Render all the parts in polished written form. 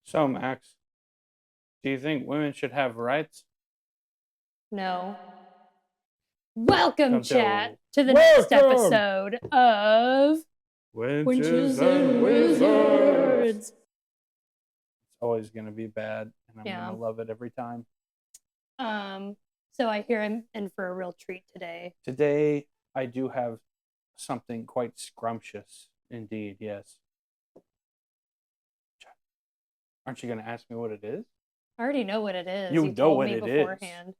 So, Max, do you think women should have rights? No. Welcome, Come chat, to to the next welcome, episode of Witches Witches and and Wizards. Wizards. It's always gonna be bad, and I'm gonna Yeah. love it every time. So I hear I'm in for a real treat today. Today, I do have something quite scrumptious, indeed. Yes. Aren't you gonna ask me what it is? I already know what it is. You You know told what me it is. beforehand.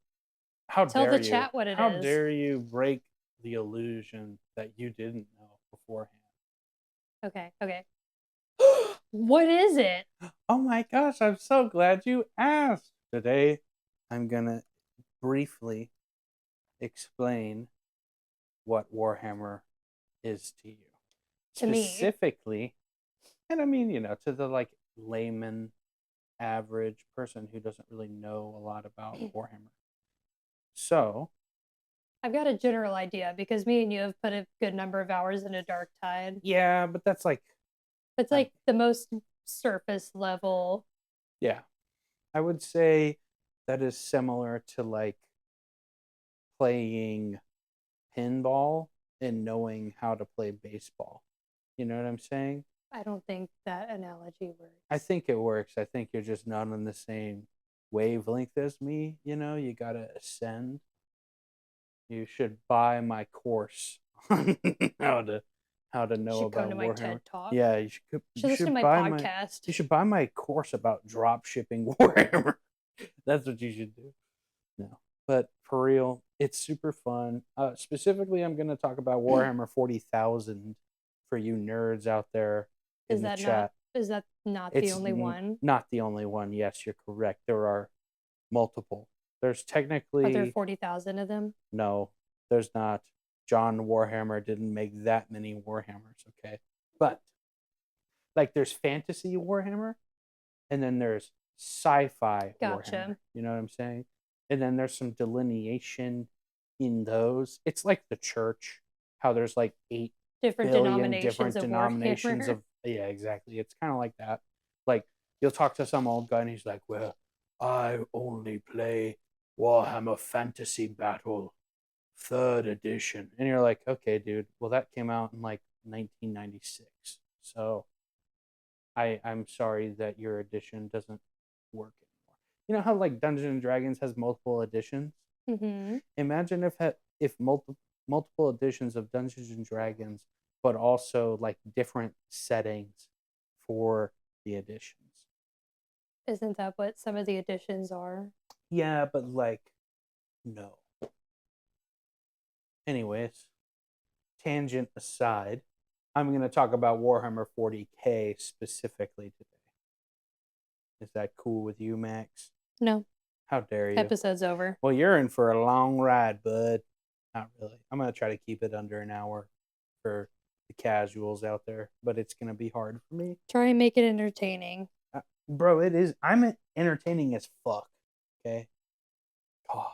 How Tell dare the you? chat what it How is. dare you break the illusion that you didn't know beforehand? Okay. What is it? Oh my gosh, I'm so glad you asked. Today, I'm gonna briefly explain what Warhammer is to you. To me. Specifically, and I mean, to the layman, average person who doesn't really know a lot about Warhammer. So, I've got a general idea because me and you have put a good number of hours into Dark Tide. yeah, but that's It's like the most surface level. yeah, I would say that is similar to playing pinball and knowing how to play baseball. You know what I'm saying? I don't think that analogy works. I think it works. I think you're just not on the same wavelength as me. You gotta ascend. You should buy my course on how to know Should come about to my Warhammer. TED Talk. Yeah, you should. Should You listen to should my buy podcast. You should buy my course about drop shipping Warhammer. That's what you should do. No, but for real, it's super fun. Specifically, I'm going to talk about Warhammer 40,000 for you nerds out there in Is the that chat. not the only one? Not the only one. Yes, you're correct. There are multiple. There's Are technically there 40,000 of them? no. There's not. John Warhammer didn't make that many Warhammers. Okay, but there's fantasy Warhammer, and then there's sci-fi Gotcha. Warhammer. You know what I'm saying? And then there's some delineation in those. It's like the church, how there's like 8 Different billion denominations different of denominations Warhammer. of yeah, exactly. It's kind of like that. Like you'll talk to some old guy and he's like, "Well, I only play Warhammer Fantasy Battle 3rd edition." And you're like, "Okay, dude. Well, that came out in like 1996. So I'm sorry that your edition doesn't work anymore." You know how like Dungeons and Dragons has multiple editions? Mm-hmm. Imagine if multiple editions of Dungeons and Dragons, but also like different settings for the editions. Isn't that what some of the editions are? Yeah, but no. Anyways, tangent aside, I'm going to talk about Warhammer 40K specifically today. Is that cool with you, Max? No. How dare you? Episode's over. Well, you're in for a long ride, bud. Not really. I'm going to try to keep it under an hour for the casuals out there, but it's going to be hard for me. Try and make it entertaining. Bro, it is. I'm entertaining as fuck. Okay? Oh,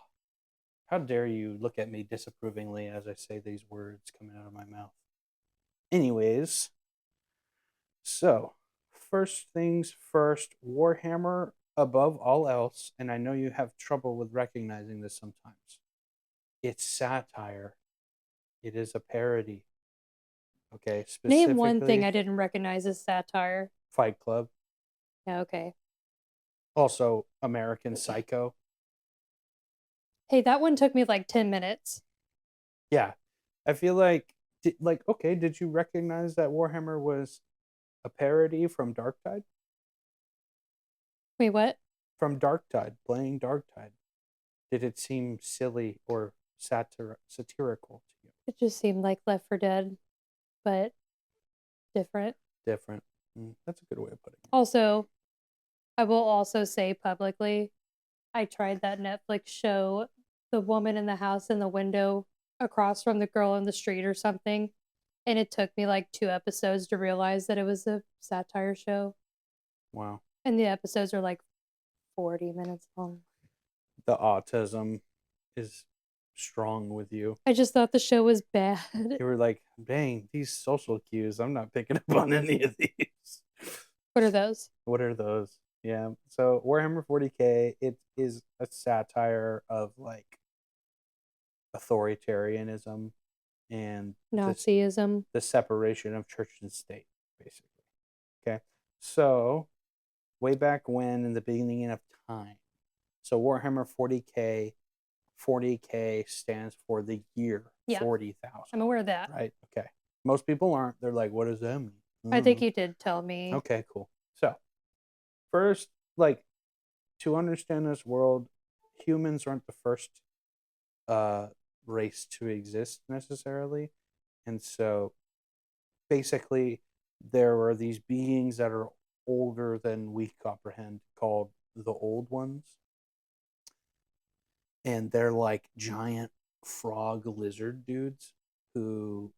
how dare you look at me disapprovingly as I say these words coming out of my mouth. Anyways, so first things first, Warhammer above all else, and I know you have trouble with recognizing this sometimes. It's satire. It is a parody. Okay, Name one thing I didn't recognize as satire. Fight Club. Yeah, okay. Also, American Psycho. Hey, that one took me like 10 minutes. Yeah, I feel like okay, did you recognize that Warhammer was a parody from Darktide? Wait, what? From Darktide, playing Darktide. Did it seem silly or satirical to you? It just seemed like Left 4 Dead, but different. Different. That's a good way of putting it. Also, I will also say publicly, I tried that Netflix show, The Woman in the House in the Window across from the girl in the street or something. And it took me like 2 episodes to realize that it was a satire show. Wow. And the episodes are like 40 minutes long. The autism is strong with you. I just thought the show was bad. You were like, dang, these social cues, I'm not picking up on any of these. What are those? What are those? Yeah. So Warhammer 40K, it is a satire of like authoritarianism and this Nazism. the separation of church and state, basically. Okay. So way back when in the beginning of time. So Warhammer 40K, 40K stands for the year Yeah. 40,000. I'm aware of that. Right? Okay. Most people aren't. They're like, what does that mean? I think you did tell me. Okay, cool. So first, like, to understand this world, humans aren't the first uh race to exist necessarily. And so basically there were these beings that are older than we comprehend called the old ones, and they're like giant frog lizard dudes who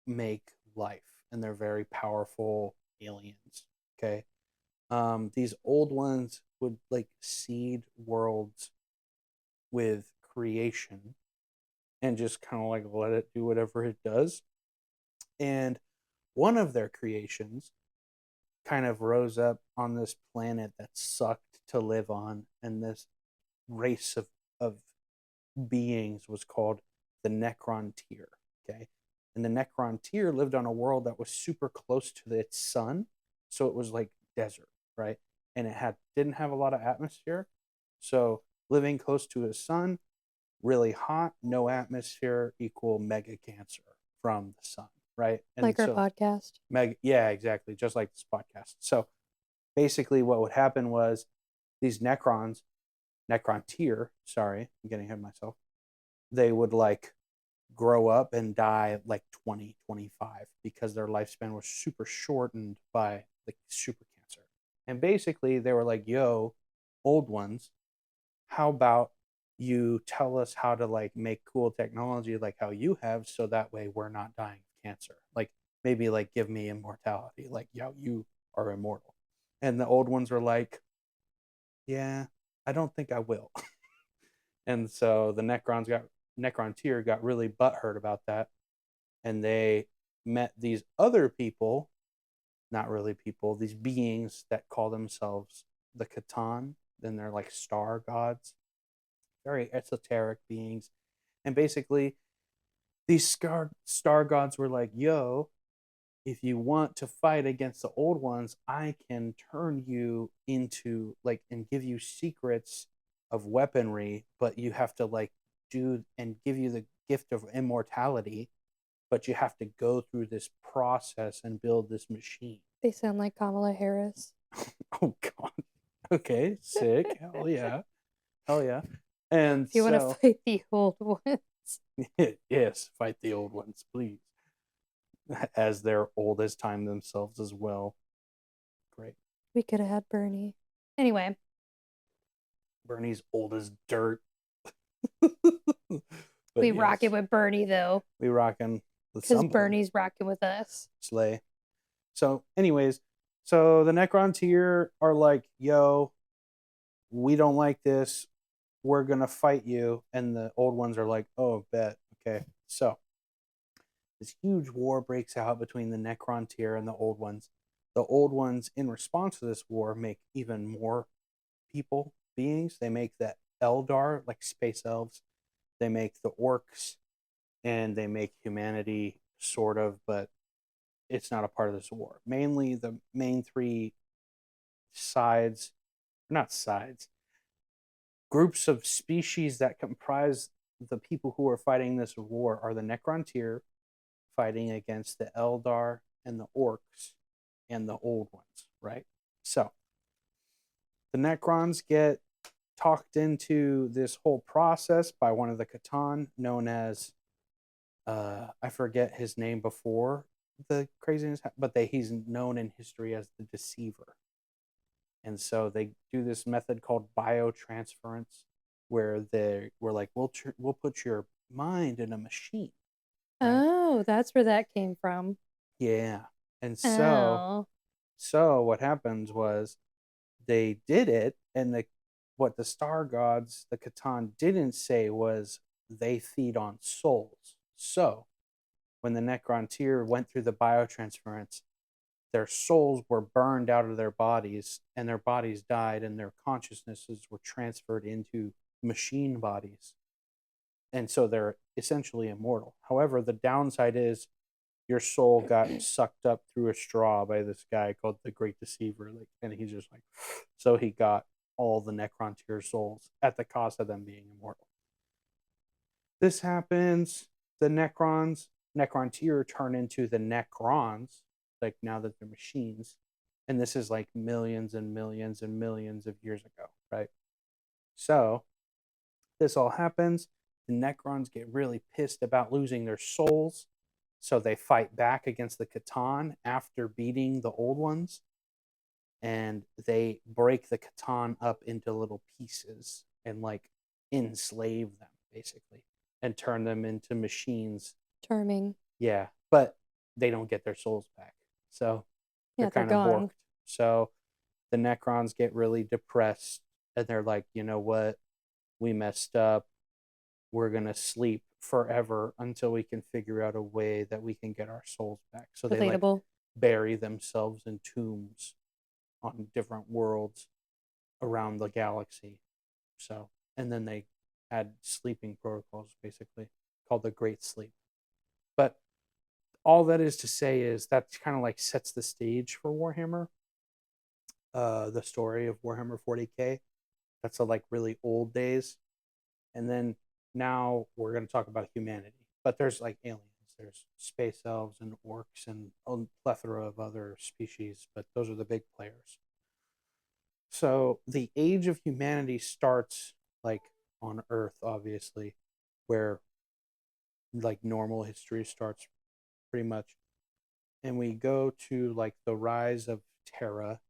make life, and they're very powerful aliens. Okay. These old ones would like seed worlds with creation and just kind of like let it do whatever it does. And one of their creations kind of rose up on this planet that sucked to live on, and this race of beings was called the Necrontyr. Okay. And the Necrontyr lived on a world that was super close to its sun. So it was like desert, right? And it didn't have a lot of atmosphere. So living close to his sun, really hot, no atmosphere equal mega cancer from the sun, right? And like our podcast. Yeah, exactly. Just like this podcast. So basically what would happen was these Necrontyr, sorry, I'm getting ahead of myself, they would like grow up and die like 20, 25 because their lifespan was super shortened by like super cancer. And basically they were like, yo, old ones, how about you tell us how to like make cool technology like how you have, so that way we're not dying of cancer. Like maybe like give me immortality, like, yo, you are immortal. And the old ones were like, yeah, I don't think I will. And so the Necrontyr got really butthurt about that, and they met these other people, not really people, these beings that call themselves the Catan. Then they're like star gods, very esoteric beings. And basically, these star gods were like, yo, if you want to fight against the old ones, I can turn you into like and give you secrets of weaponry, but you have to like do and give you the gift of immortality, but you have to go through this process and build this machine. They sound like Kamala Harris. Oh god. Okay, sick. Hell yeah. Hell yeah. And if you so, want to fight the old ones. yes, fight the old ones, please. As they're old as time themselves as well. Great. We could have had Bernie. Anyway. Bernie's old as dirt. we yes. Rocking with Bernie though. We rocking with because Bernie's rocking with us. Slay. So, anyways, so the Necrontyr are like, yo, we don't like this. We're gonna fight you. And the old ones are like, oh, bet. Okay. So this huge war breaks out between the Necrontyr and the old ones. The old ones, in response to this war, make even more beings. They make the Eldar, like space elves. They make the orcs, and they make humanity, sort of, but it's not a part of this war. Mainly the main three groups of species that comprise the people who are fighting this war are the Necrontyr, fighting against the Eldar and the orcs and the old ones, right? So the Necrons get talked into this whole process by one of the Catan, known as I forget his name before the craziness, but he's known in history as the Deceiver. And so they do this method called biotransference, where we're like, we'll put your mind in a machine. Right? Oh, that's where that came from. Yeah. And so what happened was they did it, and what the star gods, the Catan, didn't say was they feed on souls. So when the Necrontyr went through the biotransference, their souls were burned out of their bodies, and their bodies died, and their consciousnesses were transferred into machine bodies. And so they're essentially immortal. However, the downside is your soul got sucked up through a straw by this guy called the Great Deceiver. Like, and he's just like, so he got all the Necrontyr souls at the cost of them being immortal. This happens. The Necrontyr turn into the Necrons, like now that they're machines. And this is like millions and millions and millions of years ago, right? So this all happens. The Necrons get really pissed about losing their souls. So they fight back against the Catan after beating the old ones. And they break the Catan up into little pieces and like enslave them, basically, and turn them into machines. Charming. Yeah, but they don't get their souls back. So they're kind of borked. So the Necrons get really depressed and they're like, you know what? We messed up. We're going to sleep forever until we can figure out a way that we can get our souls back. So they like bury themselves in tombs on different worlds around the galaxy. So, and then they had sleeping protocols, basically, called the Great Sleep. But all that is to say is that kind of like sets the stage for Warhammer. The story of Warhammer 40K. That's like really old days. And then now we're going to talk about humanity. But there's like aliens. There's space elves and orcs and a plethora of other species. But those are the big players. So the age of humanity starts like on Earth, obviously, where like normal history starts pretty much. And we go to like the rise of Terra,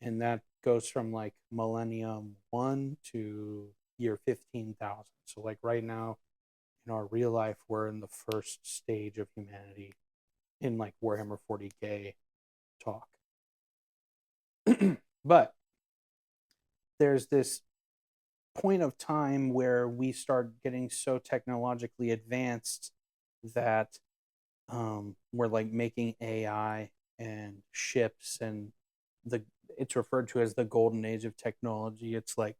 and that goes from like millennium 1 to year 15,000. So like right now in our real life, we're in the first stage of humanity in like Warhammer 40K talk. But there's this point of time where we start getting so technologically advanced that we're like making AI and ships, and it's referred to as the golden age of technology. It's like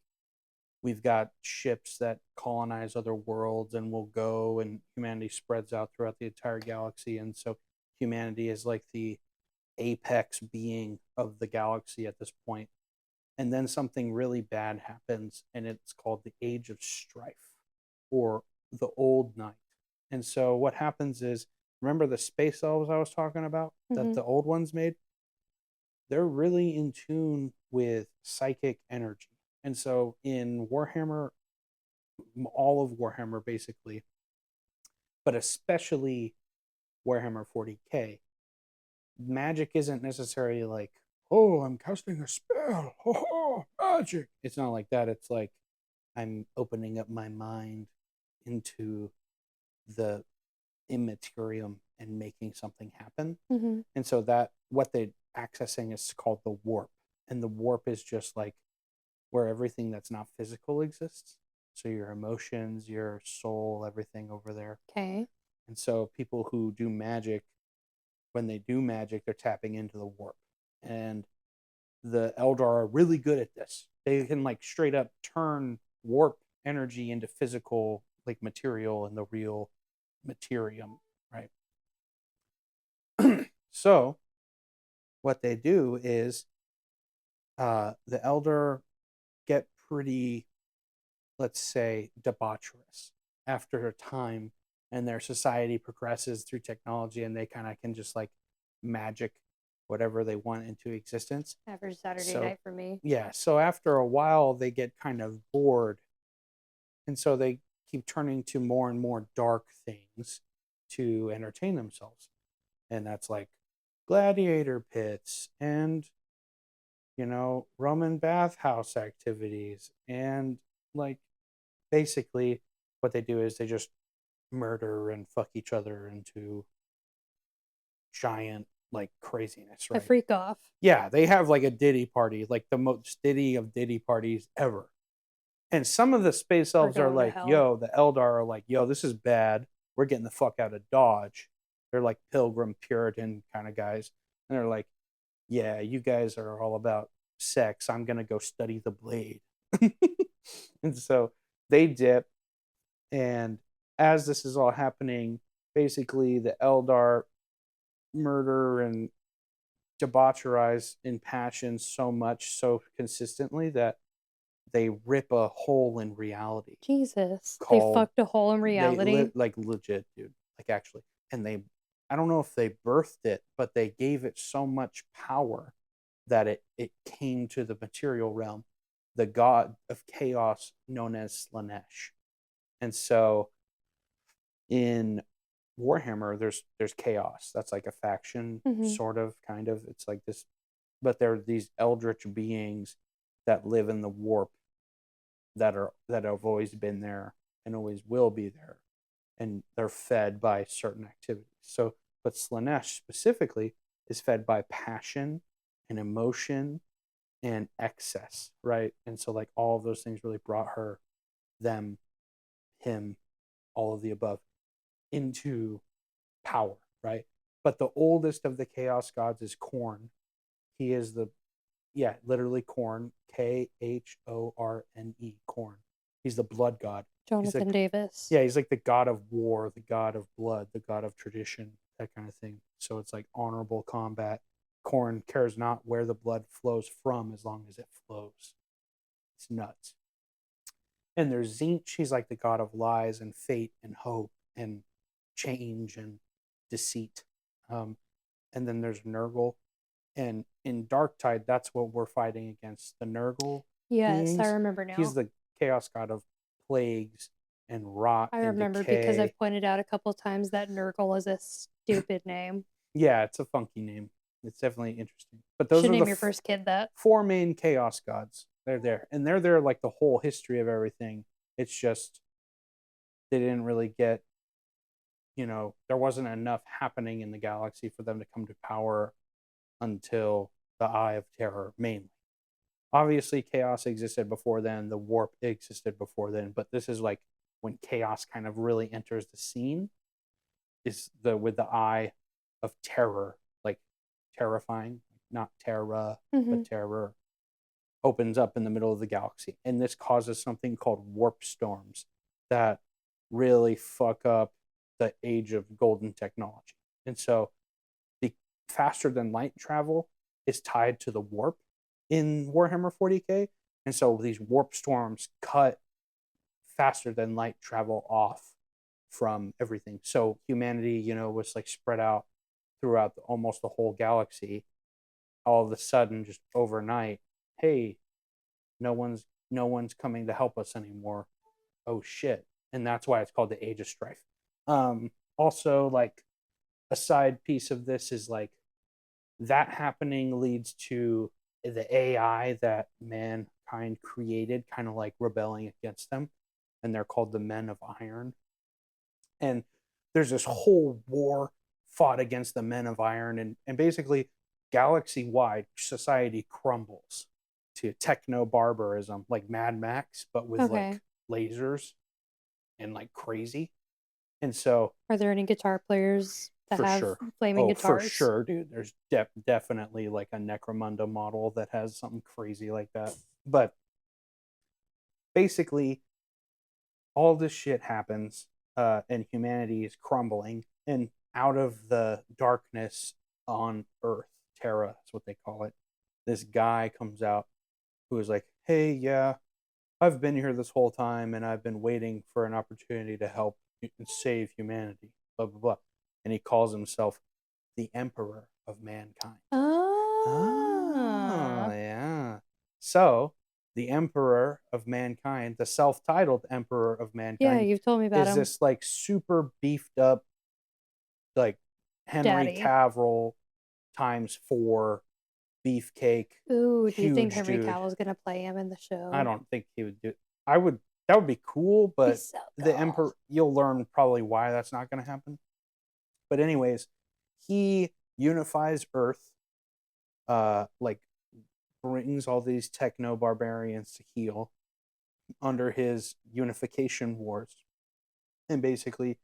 we've got ships that colonize other worlds and will go, and humanity spreads out throughout the entire galaxy. And so humanity is like the apex being of the galaxy at this point. And then something really bad happens, and it's called the Age of Strife, or the Old Night. And so what happens is, remember the space elves I was talking about that the old ones made? They're really in tune with psychic energy. And so in Warhammer, all of Warhammer basically, but especially Warhammer 40K, magic isn't necessarily like, oh, I'm casting a spell, oh, magic. It's not like that. It's like I'm opening up my mind into the immaterium and making something happen. And so that what they're accessing is called the warp. And the warp is just like where everything that's not physical exists. So your emotions, your soul, everything over there. Okay. And so people who do magic, when they do magic, they're tapping into the warp. And the Eldar are really good at this. They can like straight up turn warp energy into physical like material and the real materium, right? So what they do is the Eldar get pretty, let's say, debaucherous after a time, and their society progresses through technology, and they kind of can just like magic whatever they want into existence. Average Saturday night for me. Yeah. So after a while, they get kind of bored. And so they keep turning to more and more dark things to entertain themselves. And that's like gladiator pits and, you know, Roman bathhouse activities. And like basically what they do is they just murder and fuck each other into giant like craziness, right? A freak off. Yeah, they have like a Diddy party, like the most Diddy of Diddy parties ever. And some of the space elves are like, yo, the Eldar are like, yo, this is bad. We're getting the fuck out of Dodge. They're like pilgrim Puritan kind of guys. And they're like, yeah, you guys are all about sex. I'm gonna go study the blade. And so they dip, and as this is all happening, basically the Eldar murder and debaucherize in passion so much, so consistently, that they rip a hole in reality Jesus. They called fucked a hole in reality. like legit, dude, like actually. And they, I don't know if they birthed it, but they gave it so much power that it came to the material realm, the god of chaos known as Slanesh. And so in Warhammer, there's chaos. That's like a faction, Hmm. sort of, kind of. It's like this, but there are these eldritch beings that live in the warp, that have always been there and always will be there, and they're fed by certain activities. So, but Slanesh specifically is fed by passion and emotion and excess, right? And so, like, all of those things really brought her, them, him, all of the above into power, right? But the oldest of the chaos gods is Khorne. He is the, yeah, literally Khorne, Khorne, Khorne. He's the blood god. He's Jonathan like, Davis. yeah, he's like the god of war, the god of blood, the god of tradition, that kind of thing. So it's like honorable combat. Khorne cares not where the blood flows from as long as it flows. It's nuts. And there's Zinch. He's like the god of lies and fate and hope and change and deceit. Um, and then there's Nurgle. And in Darktide, that's what we're fighting against, the Nurgle Yes, I beings. remember He's now. the chaos god of plagues and rot I and remember because decay. I've pointed out a couple times that Nurgle is a stupid name. Yeah, it's a funky name. It's definitely interesting. But those Should are the name your first kid that. four main chaos gods. They're there. And they're there like the whole history of everything. It's just they didn't really get, there wasn't enough happening in the galaxy for them to come to power until the Eye of Terror, mainly. Obviously, chaos existed before then, the warp existed before then, but this is like when chaos kind of really enters the scene, is the with the Eye of Terror, like terrifying, not terra, Hmm. but terror, opens up in the middle of the galaxy. And this causes something called warp storms that really fuck up the age of golden technology. And so the faster than light travel is tied to the warp in Warhammer 40K. And so these warp storms cut faster than light travel off from everything. So humanity, was like spread out throughout almost the whole galaxy. All of a sudden, just overnight, hey, no one's coming to help us anymore. Oh shit. And that's why it's called the Age of Strife. Also, like, a side piece of this is like that happening leads to the AI that mankind created kind of like rebelling against them, and they're called the Men of Iron. And there's this whole war fought against the Men of Iron, and basically galaxy wide society crumbles to techno barbarism, like Mad Max, but with Okay. like lasers and like crazy. And so, Are there any guitar players that for have sure, flaming oh, for guitars? sure, dude, there's definitely like a Necromunda model that has something crazy like that. But basically, all this shit happens, and humanity is crumbling, and out of the darkness on Earth, Terra is what they call it, this guy comes out who is like, hey, yeah, I've been here this whole time and I've been waiting for an opportunity to help and save humanity, blah blah blah. And he calls himself the Emperor of Mankind. Oh, Ah. yeah. So, the Emperor of Mankind, the self titled Emperor of Yeah, Mankind, you've told me about is him. this like super beefed up, like Henry Daddy. Cavill times four, beefcake, Ooh, do you think huge Henry dude. Cavill's gonna play him in the I show? don't think he would do. I would. That would be cool, Be but so the cool. Emperor. You'll learn probably why that's not going to happen. But anyways, he unifies Earth. Like, brings all these techno barbarians to heel under his unification wars, and basically,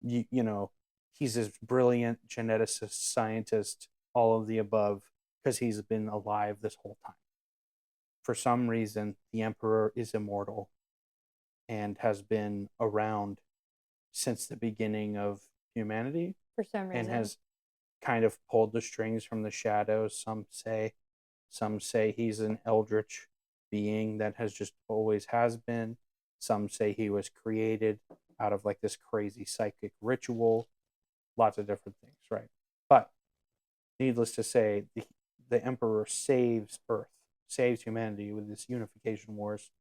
you know, he's this brilliant geneticist, scientist, all of the above, because he's been alive this whole time. For some reason, the Emperor is immortal and has been around since the beginning of humanity For some and reason. has kind of pulled the strings from the shadows. Some say he's an eldritch being that has just always has been. Some say he was created out of like this crazy psychic ritual. Lots of different things, right? But needless to say, the Emperor saves Earth, saves humanity with this unification wars.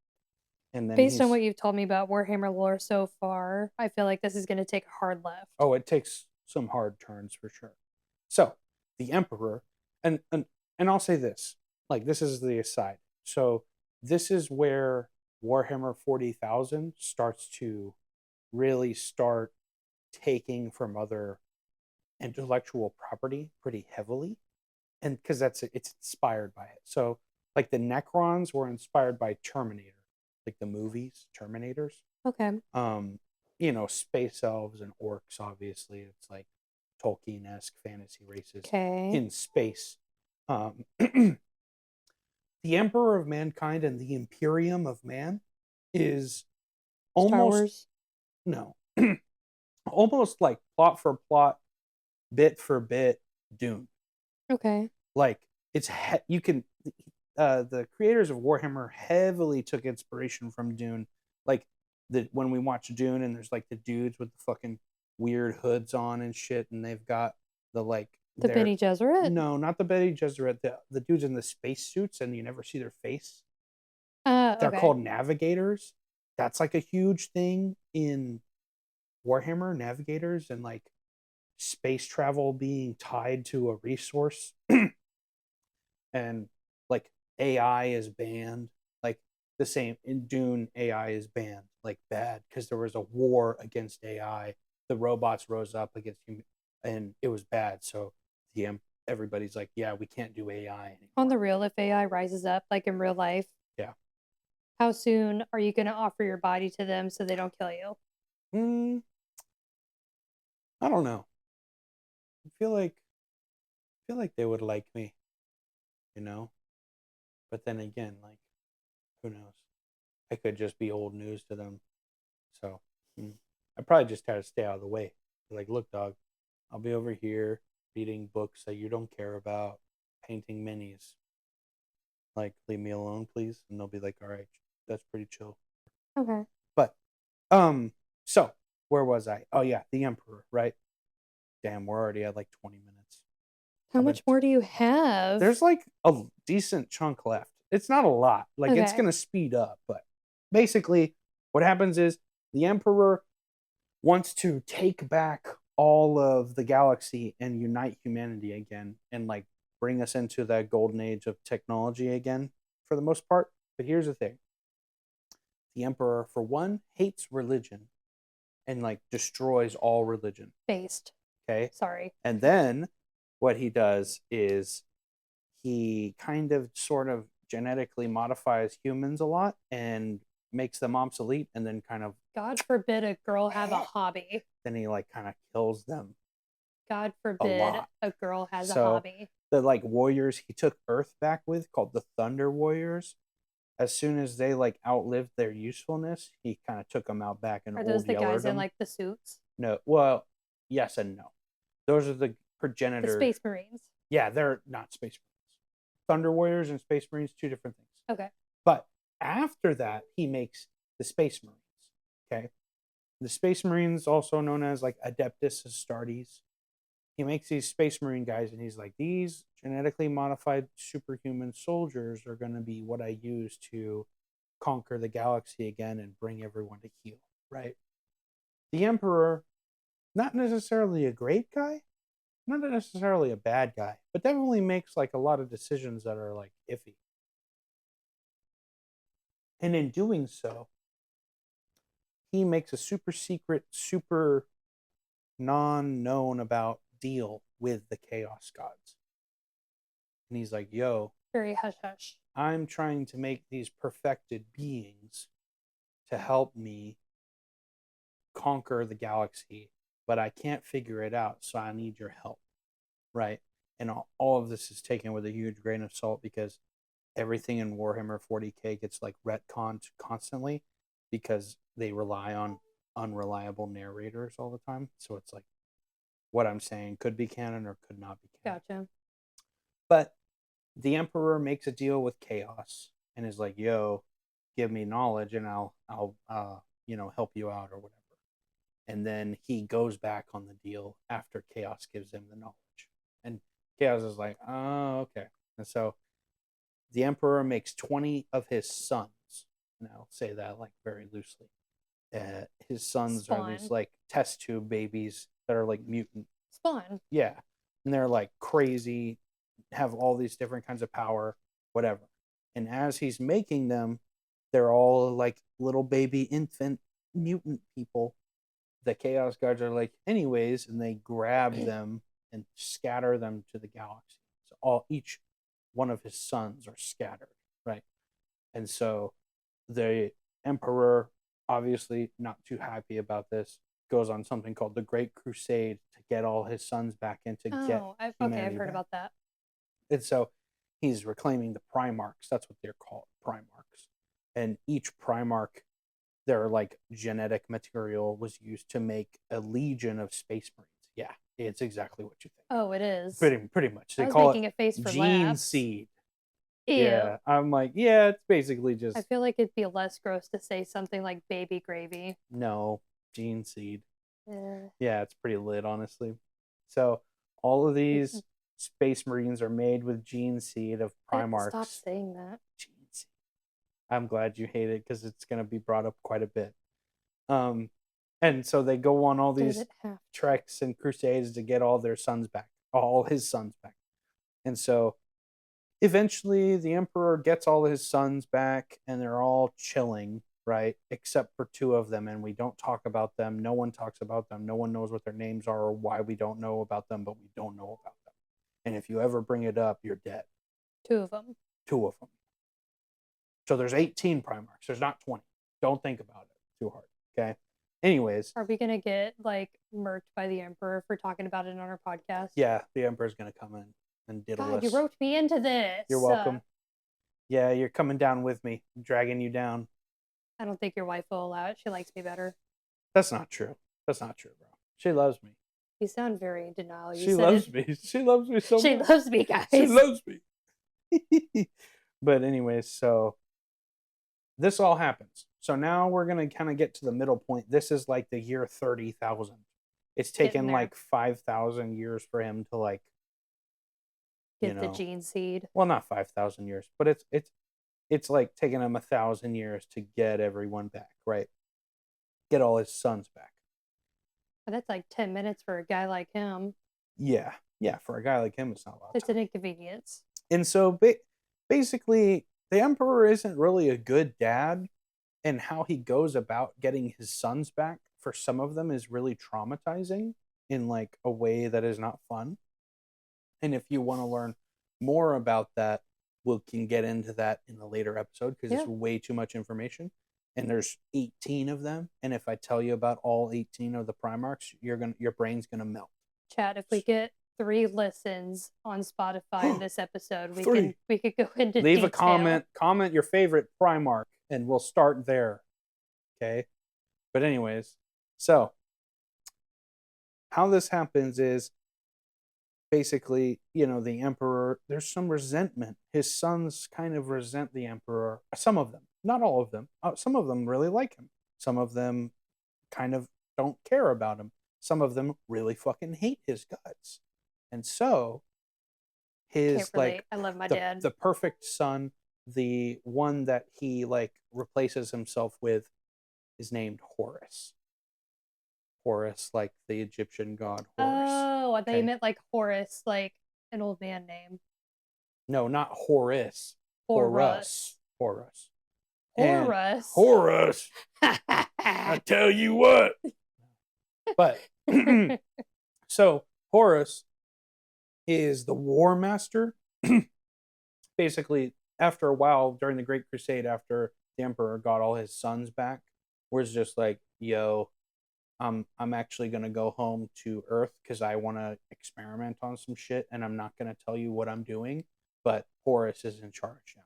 And then Based on what you've told me about Warhammer lore so far, I feel like this is going to take a hard left. Oh, it takes some hard turns for sure. So the Emperor, and I'll say this, like this is the aside. So this is where Warhammer 40,000 starts to really start taking from other intellectual property pretty heavily, and because it's inspired by it. So like the Necrons were inspired by Terminator, like the movies Terminators. Okay. Space elves and orcs, obviously it's like Tolkien-esque fantasy races Okay. in space. The Emperor of Mankind and the Imperium of Man is Star almost Wars. no almost like plot for plot, bit for bit Dune. Okay. Like you can the creators of Warhammer heavily took inspiration from Dune. Like when we watch Dune and there's like the dudes with the fucking weird hoods on and shit, and they've got the like The Bene Gesserit? no, not the Bene Gesserit, the dudes in the space suits and you never see their face. They're Okay. called navigators. That's like a huge thing in Warhammer, navigators, and like space travel being tied to a resource. And like AI is banned. Like the same in Dune, AI is banned, like bad, because there was a war against AI. The robots rose up against human, and it was bad. So everybody's like, yeah, we can't do AI anymore. On the real, if AI rises up, like in real life, yeah, how soon are you going to offer your body to them so they don't kill you? I don't know. I feel like they would like me, you know. But then again, like, who knows? I could just be old news to them. So I probably just try to stay out of the way. Like, look, dog, I'll be over here reading books that you don't care about, painting minis. Like, leave me alone, please. And they'll be like, all right, that's pretty chill. Okay. But, so where was I? Oh yeah, the Emperor, right? Damn, we're already at like 20 minutes. How much more do you have? There's like a decent chunk left. It's not a lot. Like it's gonna speed up, but basically what happens is the Emperor wants to take back all of the galaxy and unite humanity again and like bring us into that golden age of technology again for the most part. But here's the thing. The Emperor, for one, hates religion and like destroys all religion. Based. Okay. Sorry. And then what he does is he kind of sort of genetically modifies humans a lot and makes them obsolete, and then kind of, God forbid a girl have a hobby. Then he like kind of kills them. God forbid a girl has a hobby. The like warriors he took Earth back with, called the Thunder Warriors, as soon as they like outlived their usefulness, he kind of took them out back and Are those the guys in like the suits? No, well, yes and no. Those are the progenitors. The Space Marines. Yeah, they're not Space Marines. Thunder Warriors and Space Marines, two different things. Okay. But after that, he makes the Space Marines. Okay. The Space Marines, also known as like Adeptus Astartes, he makes these Space Marine guys, and he's like, these genetically modified superhuman soldiers are going to be what I use to conquer the galaxy again and bring everyone to heel, right? The Emperor, not necessarily a great guy, not necessarily a bad guy, but definitely makes like a lot of decisions that are like iffy. And in doing so, he makes a super secret, super non-known about deal with the Chaos Gods. And he's like, yo, very hush hush. I'm trying to make these perfected beings to help me conquer the galaxy, but I can't figure it out, so I need your help. Right? and all of this is taken with a huge grain of salt because everything in Warhammer 40K gets like retconned constantly because they rely on unreliable narrators all the time. So it's like what I'm saying could be canon or could not be canon. Gotcha. But the Emperor makes a deal with Chaos and is like, "Yo, give me knowledge and I'll help you out or whatever." And then he goes back on the deal after Chaos gives him the knowledge. And Chaos is like, "Oh, okay." And so the Emperor makes 20 of his sons. And I'll say that like very loosely. His sons are these Spawn. like test tube babies that are like mutant. Spawn. Yeah. And they're like crazy, have all these different kinds of power, whatever. And as he's making them, they're all like little baby infant mutant people. The Chaos Guards are like, anyways, and they grab them and scatter them to the galaxy. So each one of his sons are scattered, right? And so the Emperor, obviously not too happy about this, goes on something called the Great Crusade to get all his sons back and to get I've humanity heard back. about that. And so he's reclaiming the Primarchs. That's what they're called, Primarchs. And each Primarch, their like genetic material was used to make a legion of Space Marines. Yeah, it's exactly what you think. Oh, it is. Pretty much. They I was call making it a face for gene laughs. seed. Ew. Yeah, I'm like, yeah, it's basically just I feel like it'd be less gross to say something like baby gravy. no gene seed. Eh. Yeah, it's pretty lit, honestly. So all of these Space Marines are made with gene seed of Primarchs. Stop saying that. Gene seed. I'm glad you hate it because it's going to be brought up quite a bit. And so they go on all these treks and crusades to get all their sons back, all his sons back. And so eventually the Emperor gets all his sons back and they're all chilling, right? Except for two of them. And we don't talk about them. No one talks about them. No one knows what their names are or why we don't know about them, but we don't know about them. And if you ever bring it up, you're dead. Two of them. So there's 18 Primarchs. There's not 20. Don't think about it too hard. Okay. Anyways. Are we going to get like murked by the Emperor for talking about it on our podcast? Yeah, the Emperor's going to come in and diddle us. God, you roped me into this. You're welcome. Yeah, you're coming down with me. I'm dragging you down. I don't think your wife will allow it. She likes me better. That's not true. Bro. She loves me. You sound very in denial. She loves me. She loves me so much. She loves me, guys. She loves me. But anyways, so this all happens. So now we're going to kind of get to the middle point. This is like the year 30,000. It's taken like 5,000 years for him to like get the gene seed. Well, not 5,000 years, but it's like taking him 1,000 years to get everyone back, right? Get all his sons back. But that's like 10 minutes for a guy like him. Yeah, for a guy like him, it's not a lot. It's an inconvenience. And so basically, the Emperor isn't really a good dad, and how he goes about getting his sons back for some of them is really traumatizing in like a way that is not fun. And if you want to learn more about that, we can get into that in a later episode because it's way too much information. And there's 18 of them. And if I tell you about all 18 of the Primarchs, your brain's gonna melt. Chad, if we get 3 listens on Spotify in this episode, we could go into Leave detail. a comment your favorite Primarch, and we'll start there. Okay. But anyways, so how this happens is basically, the Emperor, there's some resentment. His sons kind of resent the Emperor. Some of them, not all of them. Some of them really like him. Some of them kind of don't care about him. Some of them really fucking hate his guts. And so his like I love my dad. The perfect son, the one that he like replaces himself with, is named Horus. Horus, like the Egyptian god Horus. Oh, I thought you meant like Horus, like an old man name. No, not Horus. Horus. I tell you what. But so Horus is the war master. Basically, after a while during the Great Crusade, after the Emperor got all his sons back, was just like, yo, I'm actually gonna go home to Earth because I want to experiment on some shit, and I'm not gonna tell you what I'm doing. But Horus is in charge now,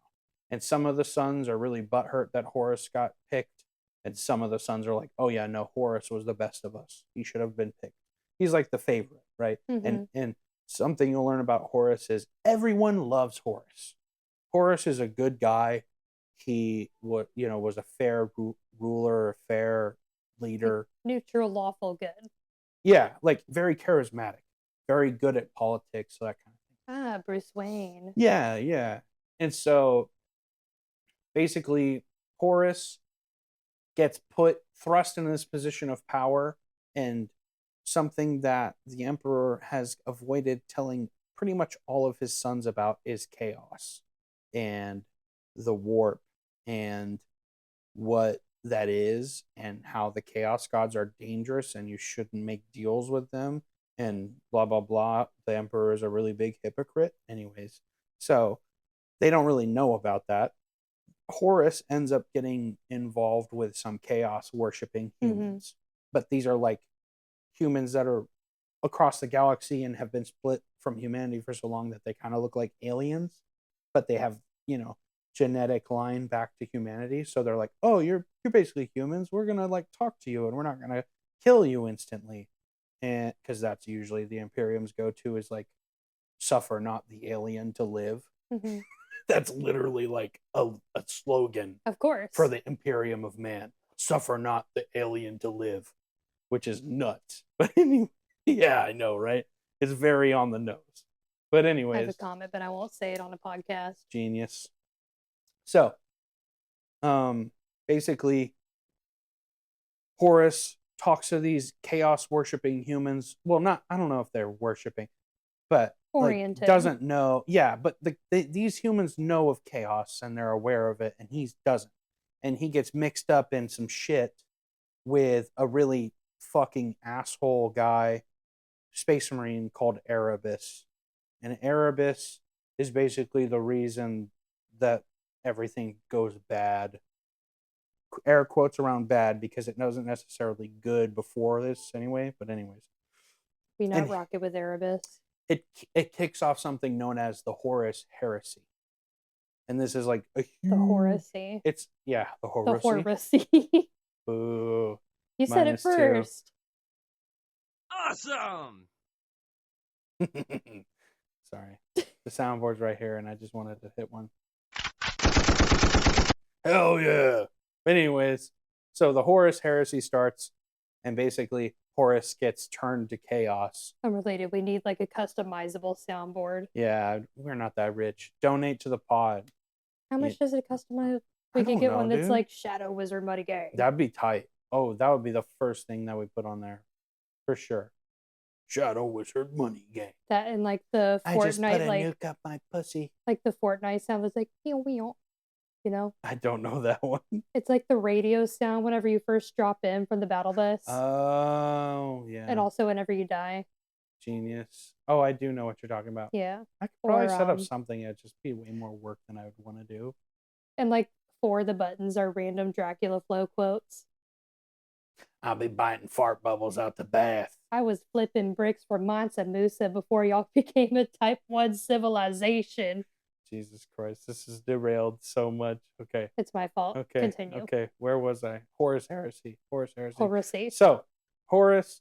and some of the sons are really butthurt that Horus got picked, and some of the sons are like, "Oh yeah, no, Horus was the best of us. He should have been picked. He's like the favorite, right?" Mm-hmm. And something you'll learn about Horus is everyone loves Horus. Horus is a good guy. He was a fair ruler, a fair leader. Neutral, lawful good. Yeah, like very charismatic, very good at politics, so that kind of thing. Ah, Bruce Wayne. Yeah, yeah. And so basically, Horus gets thrust into this position of power, and something that the Emperor has avoided telling pretty much all of his sons about is chaos and the warp and what that is and how the chaos gods are dangerous and you shouldn't make deals with them and blah blah blah. The Emperor is a really big hypocrite anyways, so they don't really know about that. Horus ends up getting involved with some chaos worshipping humans, but these are like humans that are across the galaxy and have been split from humanity for so long that they kind of look like aliens, but they have, genetic line back to humanity. So they're like, "Oh, you're basically humans. We're going to like talk to you and we're not going to kill you instantly." And cuz that's usually the Imperium's go-to is like suffer not the alien to live. Mm-hmm. That's literally like a slogan. Of course. For the Imperium of Man. Suffer not the alien to live, which is nuts. But anyway, yeah, I know, right? It's very on the nose. But anyways. I have a comment, but I won't say it on a podcast. Genius. So, basically, Horus talks to these chaos worshipping humans. Well, I don't know if they're worshipping, but oriented. Like, doesn't know. Yeah, but these humans know of chaos and they're aware of it, and he doesn't. And he gets mixed up in some shit with a really fucking asshole guy, Space Marine called Erebus. And Erebus is basically the reason that everything goes bad. Air quotes around bad because it wasn't necessarily good before this anyway. But anyways, we not rock it with Erebus. It kicks off something known as the Horus Heresy, and this is like a huge, the Horusy. It's the Horusy. The Horusy. Boo! You said it first. 2. Awesome. Sorry, the soundboard's right here, and I just wanted to hit one. Hell yeah! Anyways, so the Horus Heresy starts, and basically Horus gets turned to chaos. Unrelated, we need like a customizable soundboard. Yeah, we're not that rich. Donate to the pod. How much does it customize? We could get one that's like Shadow Wizard Muddy Gang. That'd be tight. Oh, that would be the first thing that we put on there. For sure. Shadow Wizard Money Gang. That and like the Fortnite, I just put a nuke up my pussy. Like the Fortnite sound was like wee. I don't know that one. It's like the radio sound whenever you first drop in from the battle bus. Oh, yeah. And also whenever you die. Genius. Oh, I do know what you're talking about. Yeah. I could probably set up something. It'd just be way more work than I would want to do. And like 4 of the buttons are random Dracula flow quotes. I'll be biting fart bubbles out the bath. I was flipping bricks for Mansa Musa before y'all became a Type 1 civilization. Jesus Christ, this is derailed so much. Okay. It's my fault. Okay. Continue. Okay, where was I? Horus Heresy. Horusy. So, Horus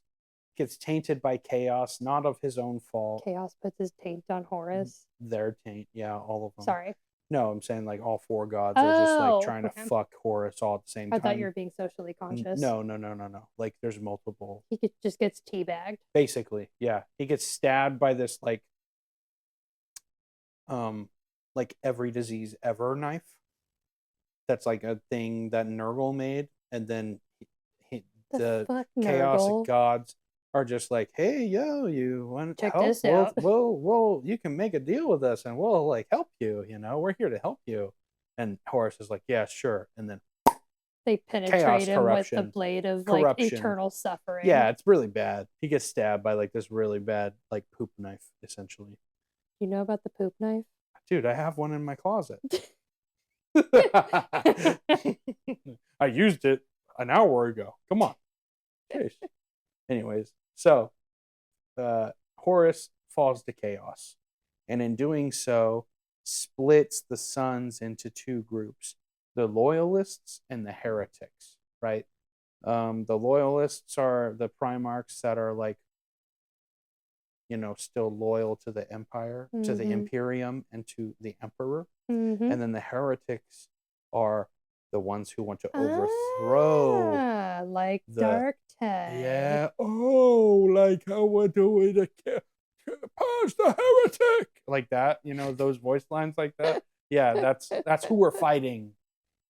gets tainted by chaos, not of his own fault. Chaos puts his taint on Horus. Their taint, yeah, all of them. Sorry. No, I'm saying like all 4 gods are just like trying to fuck Horus all at the same time. I thought you were being socially conscious. No. Like there's multiple. He just gets teabagged. Basically, yeah. He gets stabbed by this like every disease ever knife. That's like a thing that Nurgle made, and then the chaos gods are just like, "Hey, yo, you want to help? This out. Well, you can make a deal with us, and we'll like help you. We're here to help you." And Horus is like, "Yeah, sure." And then they penetrate him with the blade of like eternal suffering. Yeah, it's really bad. He gets stabbed by like this really bad like poop knife, essentially. You know about the poop knife? Dude, I have one in my closet. I used it an hour ago. Come on. Jeez. Anyways, so Horus falls to chaos, and in doing so, splits the sons into two groups: the loyalists and the heretics. Right? The loyalists are the Primarchs that are like, still loyal to the Empire, to the Mhm. Imperium, and to the Emperor. Mm-hmm. And then the heretics are the ones who want to overthrow like the- Dark Tide. Yeah. Oh, like how would do we to past the heretic? Like that, those voice lines like that. Yeah, that's who we're fighting.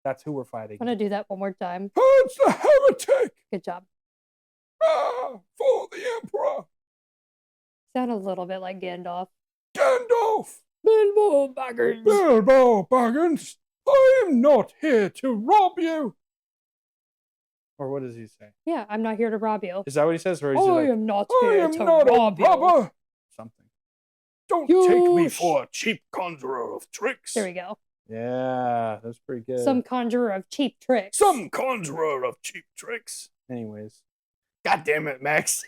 That's who we're fighting. I'm gonna do that one more time. Past the heretic! Good job. For the Emperor! Sound a little bit like Gandalf. Gandalf! Bilbo Baggins. Bilbo Baggins! I am not here to rob you! Or what does he say? Yeah, I'm not here to rob you. Is that what he says? Or is I he like, am not I here am to not rob a you. robber! Something. Don't take me You for a cheap conjurer of tricks. There we go. Yeah, that's pretty good. Some conjurer of cheap tricks. Some conjurer of cheap tricks. Anyways. God damn it, Max.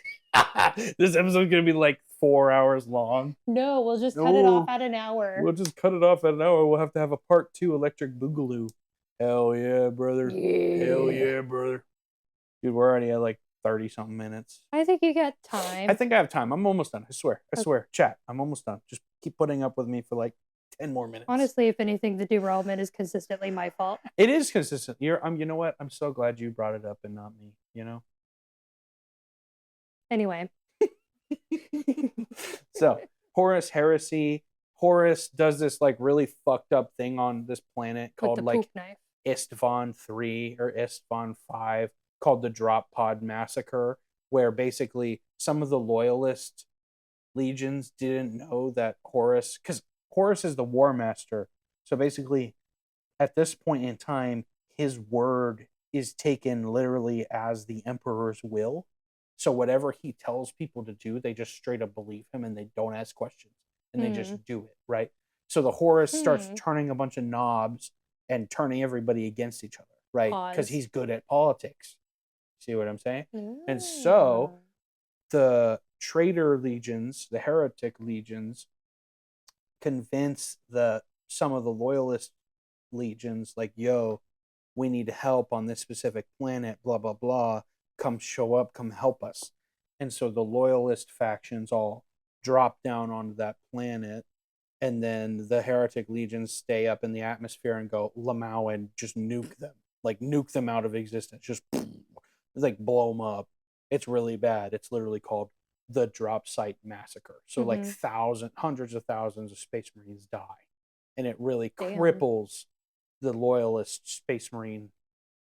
This episode's gonna be like 4 hours long. No, we'll just cut it off at an hour. We'll just cut it off at an hour. We'll have to have a part 2 Electric Boogaloo. Hell yeah, brother. Hell yeah, brother. Dude, we're already at like 30 something minutes. I think you got time. I think I have time. I'm almost done. I swear. I swear. Chat. I'm almost done. Just keep putting up with me for like 10 more minutes. Honestly, if anything, the derailment is consistently my fault. It is consistent. You know what? I'm so glad you brought it up and not me, Anyway. So, Horus Heresy. Horus does this like really fucked up thing on this planet called like poop knife. Istvan 3 or Istvan 5 called the Drop Pod Massacre, where basically some of the loyalist legions didn't know that Horus, because Horus is the War Master. So basically, at this point in time, his word is taken literally as the Emperor's will. So whatever he tells people to do, they just straight up believe him and they don't ask questions and they just do it, right? So the Horus starts turning a bunch of knobs and turning everybody against each other, right? Because he's good at politics. See what I'm saying? And so the traitor legions, the heretic legions, convince some of the loyalist legions, like, yo, we need help on this specific planet, blah blah blah, come show up, come help us. And so the loyalist factions all drop down onto that planet, and then the heretic legions stay up in the atmosphere and go Lamau and just nuke them out of existence, just like blow them up. It's really bad. It's literally called the Drop Site Massacre. So like hundreds of thousands of Space Marines die, and it really cripples the loyalist Space Marine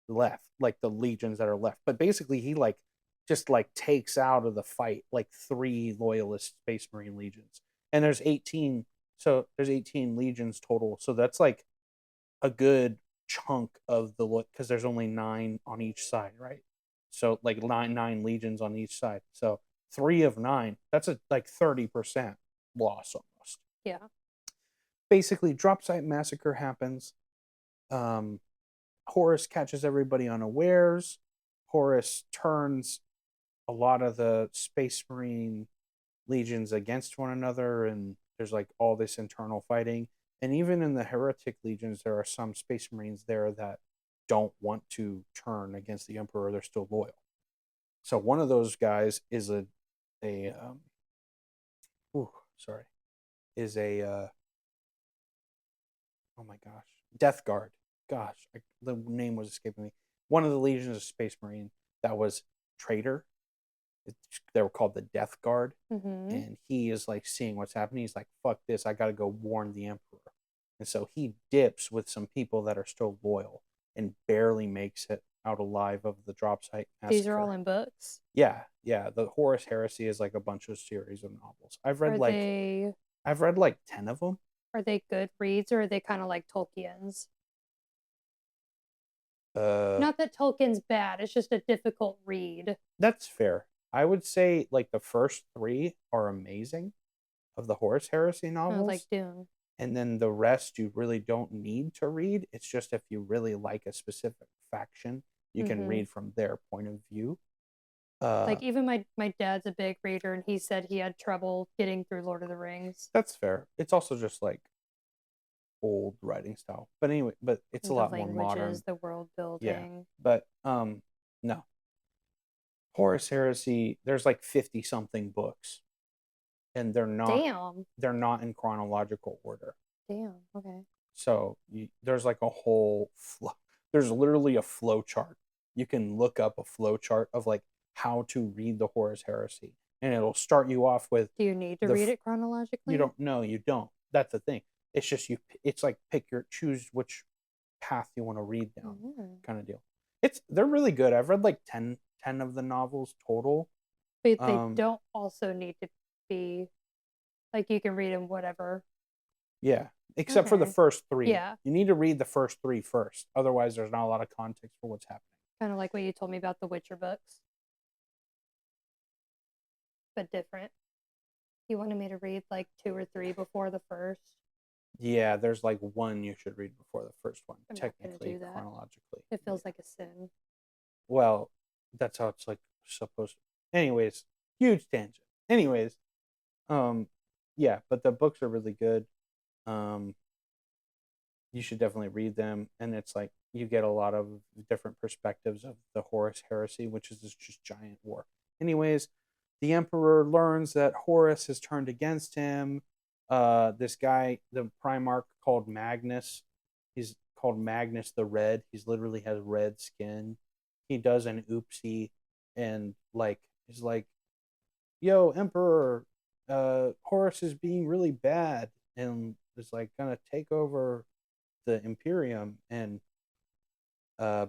left, like the legions that are left. But basically, he just takes out of the fight like 3 loyalist Space Marine legions, and there's 18. So there's 18 legions total. So that's like a good chunk of because there's only 9 on each side, right? So like nine legions on each side. So 3 of 9. That's a like 30% loss almost. Yeah. Basically, Drop Site Massacre happens. Horus catches everybody unawares. Horus turns a lot of the Space Marine legions against one another, and there's like all this internal fighting. And even in the heretic legions, there are some Space Marines there that don't want to turn against the Emperor. They're still loyal. So one of those guys is oh my gosh, Death Guard. Gosh, the name was escaping me. One of the legions of Space Marine that was traitor. They were called the Death Guard, and he is like seeing what's happening. He's like, "Fuck this! I gotta go warn the Emperor." And so he dips with some people that are still loyal and barely makes it out alive of the Drop Site Massacre. These are all in books? Yeah. The Horus Heresy is like a bunch of series of novels. I've read like 10 of them. Are they good reads, or are they kind of like Tolkien's? Not that Tolkien's bad, it's just a difficult read. That's fair. I would say like the first 3 are amazing of the Horus Heresy novels. Like Dune. And then the rest you really don't need to read. It's just if you really like a specific faction, you can read from their point of view. Like even my dad's a big reader, and he said he had trouble getting through Lord of the Rings. That's fair. It's also just like old writing style. But anyway, but it's a The lot more modern. languages, the world building. But no. Horus Heresy, there's like 50 something books. And they're not in chronological order. Damn. Okay. So there's like a whole there's literally a flow chart. You can look up a flow chart of like how to read the Horus Heresy, and it'll start you off with. Do you need to read it chronologically? You don't. No, you don't. That's the thing. It's just you. It's like choose which path you want to read down, kind of deal. They're really good. I've read like 10 of the novels total. But they don't also need to be like you can read them whatever. Yeah, except for the first 3. Yeah, you need to read the first 3 first. Otherwise, there's not a lot of context for what's happening. Kind of like what you told me about the Witcher books, but different. You wanted me to read like 2 or 3 before the first. Yeah, there's like 1 you should read before the first one, technically, chronologically. It feels like a sin. Well, that's how it's like supposed to. Anyways, huge tangent. Anyways, yeah, but the books are really good. You should definitely read them, and it's like you get a lot of different perspectives of the Horus Heresy, which is this just giant war. Anyways, the Emperor learns that Horus has turned against him. This guy, the Primarch called Magnus, he's called Magnus the Red. He's literally has red skin. He does an oopsie, and like he's like, "Yo, Emperor, Horus is being really bad, and is like gonna take over the Imperium." And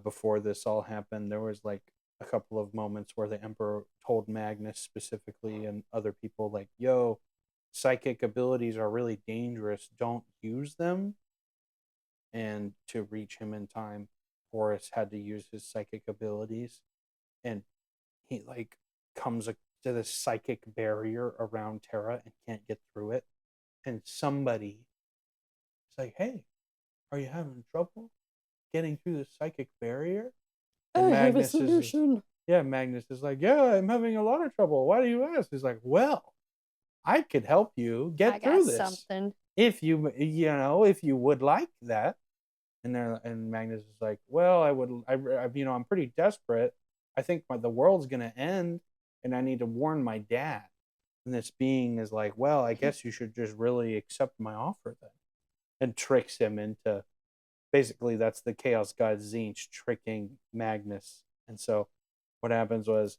before this all happened, there was like a couple of moments where the Emperor told Magnus specifically and other people like, "Yo, psychic abilities are really dangerous. Don't use them." And to reach him in time, Horus had to use his psychic abilities, and he like comes to this psychic barrier around Terra and can't get through it. And somebody is like, "Hey, are you having trouble getting through the psychic barrier?" And Magnus have a solution. Magnus is like, "Yeah, I'm having a lot of trouble. Why do you ask?" He's like, "Well, I could help you get through this. Something. If if you would like that." And Magnus is like, "Well, I'm pretty desperate. I think the world's gonna end, and I need to warn my dad." And this being is like, "Well, I guess you should just really accept my offer then," and tricks him into. Basically, that's the Chaos God Tzeentch tricking Magnus. And so, what happens was,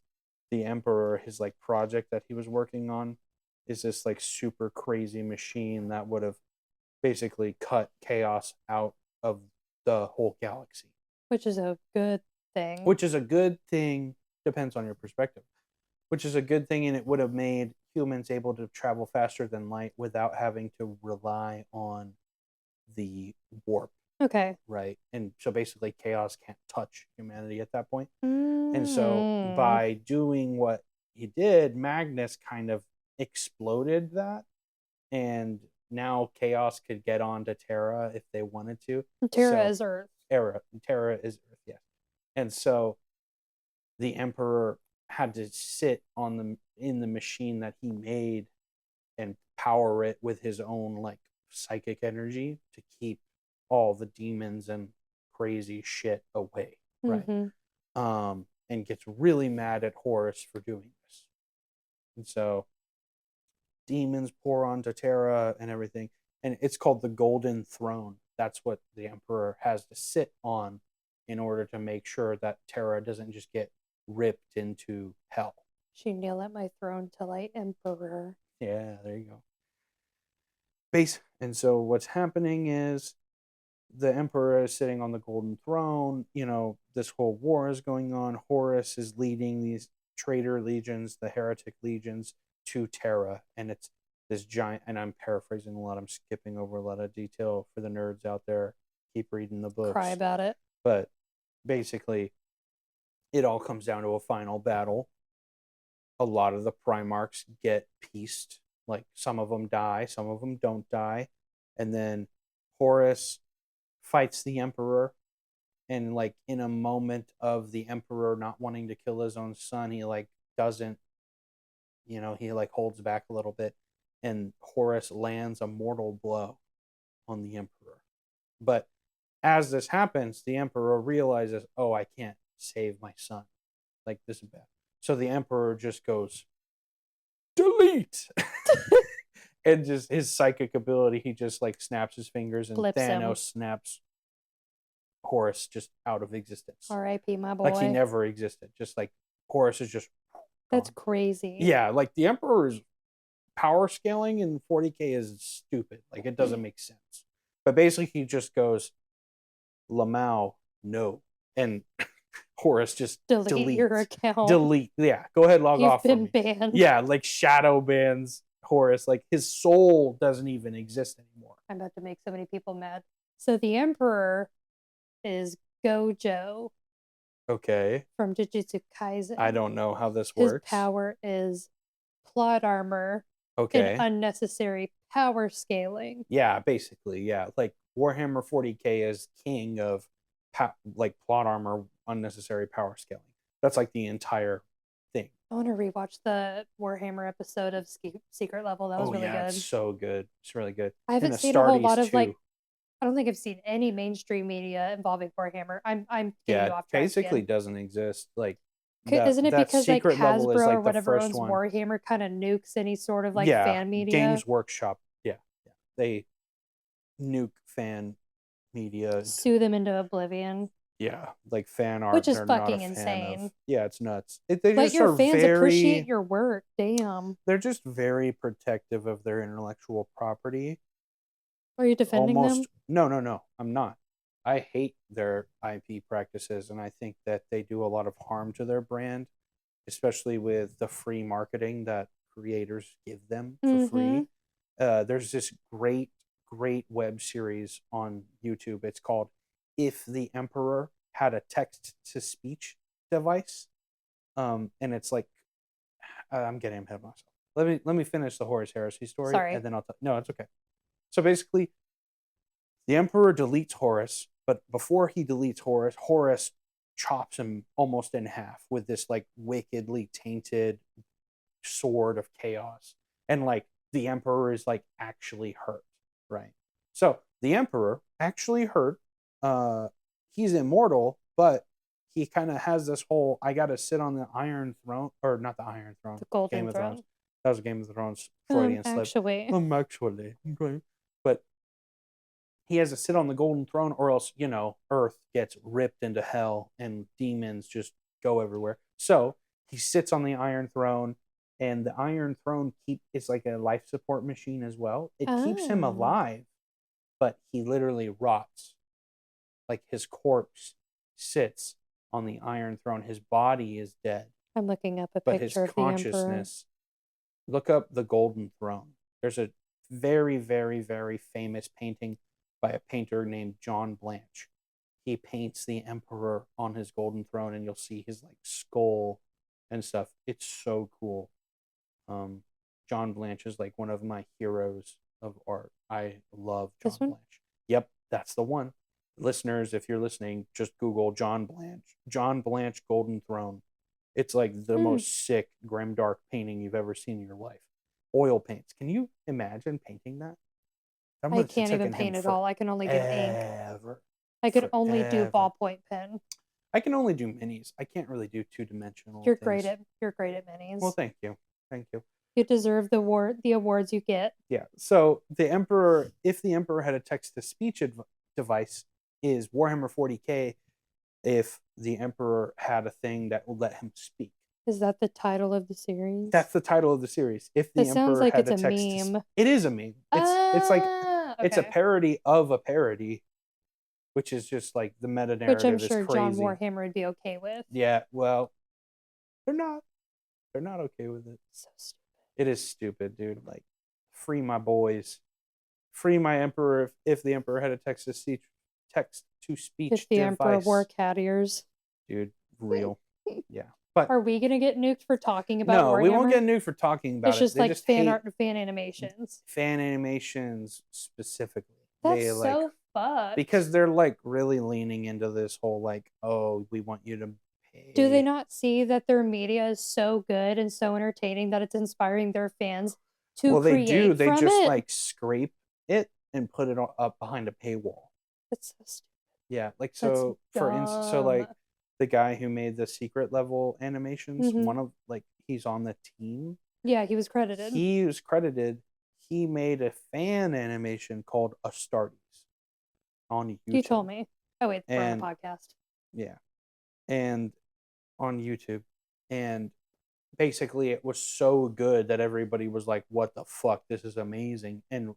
the Emperor, his like project that he was working on, is this like super crazy machine that would have basically cut chaos out of the whole galaxy. Which is a good thing. Which is a good thing, depends on your perspective. Which is a good thing, and it would have made humans able to travel faster than light without having to rely on the warp. Okay. Right. And so basically chaos can't touch humanity at that point. And so by doing what he did, Magnus kind of exploded that, and now chaos could get onto Terra if they wanted to. Terra is Earth. Terra is Earth, yes. And so the Emperor had to sit in the machine that he made and power it with his own like psychic energy to keep all the demons and crazy shit away, right? Mm-hmm. And gets really mad at Horus for doing this. And so demons pour onto Terra and everything, and it's called the Golden Throne. That's what the Emperor has to sit on in order to make sure that Terra doesn't just get ripped into hell. She kneel at my throne till I Emperor. Yeah, there you go. And so what's happening is the Emperor is sitting on the Golden Throne. This whole war is going on. Horus is leading these traitor legions, the heretic legions, to Terra. And it's this giant, and I'm paraphrasing a lot. I'm skipping over a lot of detail for the nerds out there. Keep reading the books. Cry about it. But basically, it all comes down to a final battle. A lot of the Primarchs get pieced. Like, some of them die, some of them don't die. And then Horus fights the Emperor, and like in a moment of the Emperor not wanting to kill his own son, he like doesn't, he like holds back a little bit, and Horus lands a mortal blow on the Emperor. But as this happens, the Emperor realizes, oh, I can't save my son. Like, this is bad. So the Emperor just goes, delete! And just his psychic ability, he just like snaps his fingers, and Flips him. Thanos snaps Horus just out of existence. R.I.P. my boy. Like he never existed. Just like Horus is just That's gone. crazy. Yeah, like the Emperor's power scaling in 40K is stupid. Like it doesn't make sense. But basically he just goes, Lamau, no. And Horus just Delete your account. Delete. Yeah, go ahead, log You've off. been banned. Yeah, like shadow bans Horus. Like his soul doesn't even exist anymore. I'm about to make so many people mad. So the Emperor is Gojo Okay. from Jujutsu Kaisen. I don't know how this His works. power is plot armor Okay. and unnecessary power scaling. Yeah, basically, yeah. Like Warhammer 40K is king of like plot armor, unnecessary power scaling. That's like the entire thing. I want to rewatch the Warhammer episode of Secret Level. That was really yeah, good. It's so good. It's really good. I haven't And seen a whole Astartes lot of too. like. I don't think I've seen any mainstream media involving Warhammer. I'm getting you Yeah, off track basically again. doesn't exist. Like Isn't it that because like Secret Level Hasbro is or like the whatever first owns one. Warhammer kind of nukes any sort of like Yeah, fan media? Games Workshop. Yeah. They nuke fan media. Sue them into oblivion. Yeah, like fan art, Which is they're not a fucking fan insane. of. Yeah, it's nuts. They Let just your are fans very, appreciate your work. Damn. They're just very protective of their intellectual property. Are you defending them? No, I'm not. I hate their IP practices, and I think that they do a lot of harm to their brand, especially with the free marketing that creators give them for free. There's this great web series on YouTube. It's called If the Emperor Had a Text-to-Speech Device. And it's like, I'm getting ahead of myself. Let me finish the Horus Heresy story. Sorry. And then no, it's okay. So basically, the Emperor deletes Horus, but before he deletes Horus, Horus chops him almost in half with this like wickedly tainted sword of chaos. And like the Emperor is like actually hurt, right? So the Emperor actually hurt. He's immortal, but he kind of has this whole I gotta sit on the Iron Throne, or not the Iron Throne, The Golden Game of Throne. Thrones. That was a Game of Thrones Freudian slip. Actually. Okay. But he has to sit on the Golden Throne, or else, Earth gets ripped into hell and demons just go everywhere. So he sits on the Iron Throne, and the Iron Throne is like a life support machine as well. It keeps him Oh. alive, but he literally rots. Like his corpse sits on the Iron Throne. His body is dead, I'm looking up a but his picture of the Emperor. consciousness. Look up the Golden Throne. There's a very, very, very famous painting by a painter named John Blanche. He paints the Emperor on his Golden Throne, and you'll see his like skull and stuff. It's so cool. John Blanche is like one of my heroes of art. I love John This one? Blanche. Yep, that's the one. Listeners, if you're listening, just Google John Blanche Golden Throne. It's like the most sick grimdark painting you've ever seen in your life. Oil paints. Can you imagine painting that? I can't even paint at all. I can only do ink. I could only do Forever. ballpoint pen. I can only do minis. I can't really do two-dimensional You're things. great at minis. Well, thank you. You deserve the awards you get. Yeah. So the Emperor, if the Emperor had a text-to-speech device, is Warhammer 40K. If the Emperor had a thing that would let him speak. Is that the title of the series? That's the title of the series. If the It Emperor sounds like had it's a text meme. It is a meme. It's like it's a okay. parody of a parody, which is just like the meta narrative. Which I'm is sure crazy. John Warhammer would be okay with. Yeah, well, they're not. They're not okay with it. So stupid. It is stupid, dude. Like, free my boys, free my Emperor. If the Emperor had a text to speech If the Emperor device, wore cat ears. dude, real. Yeah, but Are we gonna get nuked for talking about no, Warhammer? we won't get nuked for talking about It's it. just They like just fan hate art and fan animations. fan animations specifically. That's They, so fucked. because they're like really leaning into this whole like, oh, we want you to Do they not see that their media is so good and so entertaining that it's inspiring their fans to Well, they create do. They from just it? like scrape it and put it up behind a paywall. That's so stupid. Yeah, like That's so for instance, so like dumb. the guy who made the secret level animations, Mhm. one of like he's on the team. Yeah, he was credited. He was credited. He made a fan animation called Astartes on YouTube. You told me. Oh wait, we're on And a podcast. yeah, and on YouTube, and basically it was so good that everybody was like, "What the fuck? This is amazing!" And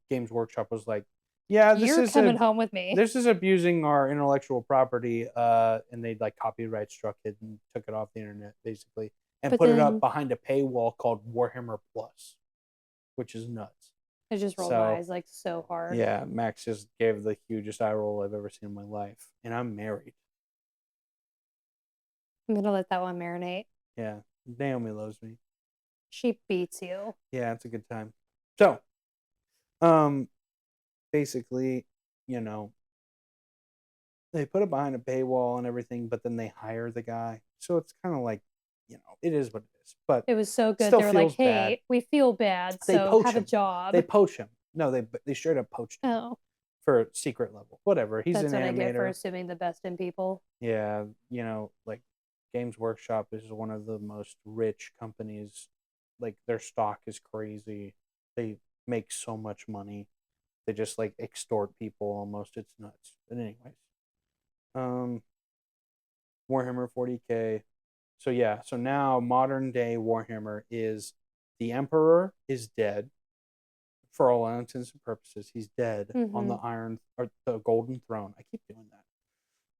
Games Workshop was like, "Yeah, You're coming home with me. this is abusing our intellectual property," and they like copyright struck it and took it off the internet basically, and But put it then up behind a paywall called Warhammer Plus, which is nuts. it just rolled So, my eyes like so hard. Yeah, Max just gave the hugest eye roll I've ever seen in my life, and I'm married. I'm gonna let that one marinate. Yeah, Naomi loves me. She beats you. Yeah, it's a good time. So, basically, you know, they put it behind a paywall and everything, but then they hire the guy. So it's kind of like, it is what it is. But It was so good. still They were like, feels bad. "Hey, we feel bad, They so poach have a him. job." They poach him. No, they straight up poached him Oh, for secret level. Whatever. He's that's an what I get for animator. assuming the best in people. Yeah, like Games Workshop is one of the most rich companies. Like their stock is crazy. They make so much money. They just like extort people almost. It's nuts. But anyways, Warhammer 40K. So yeah, so now modern day Warhammer is the Emperor is dead. For all intents and purposes, he's dead on the Iron or the Golden Throne. I keep doing that.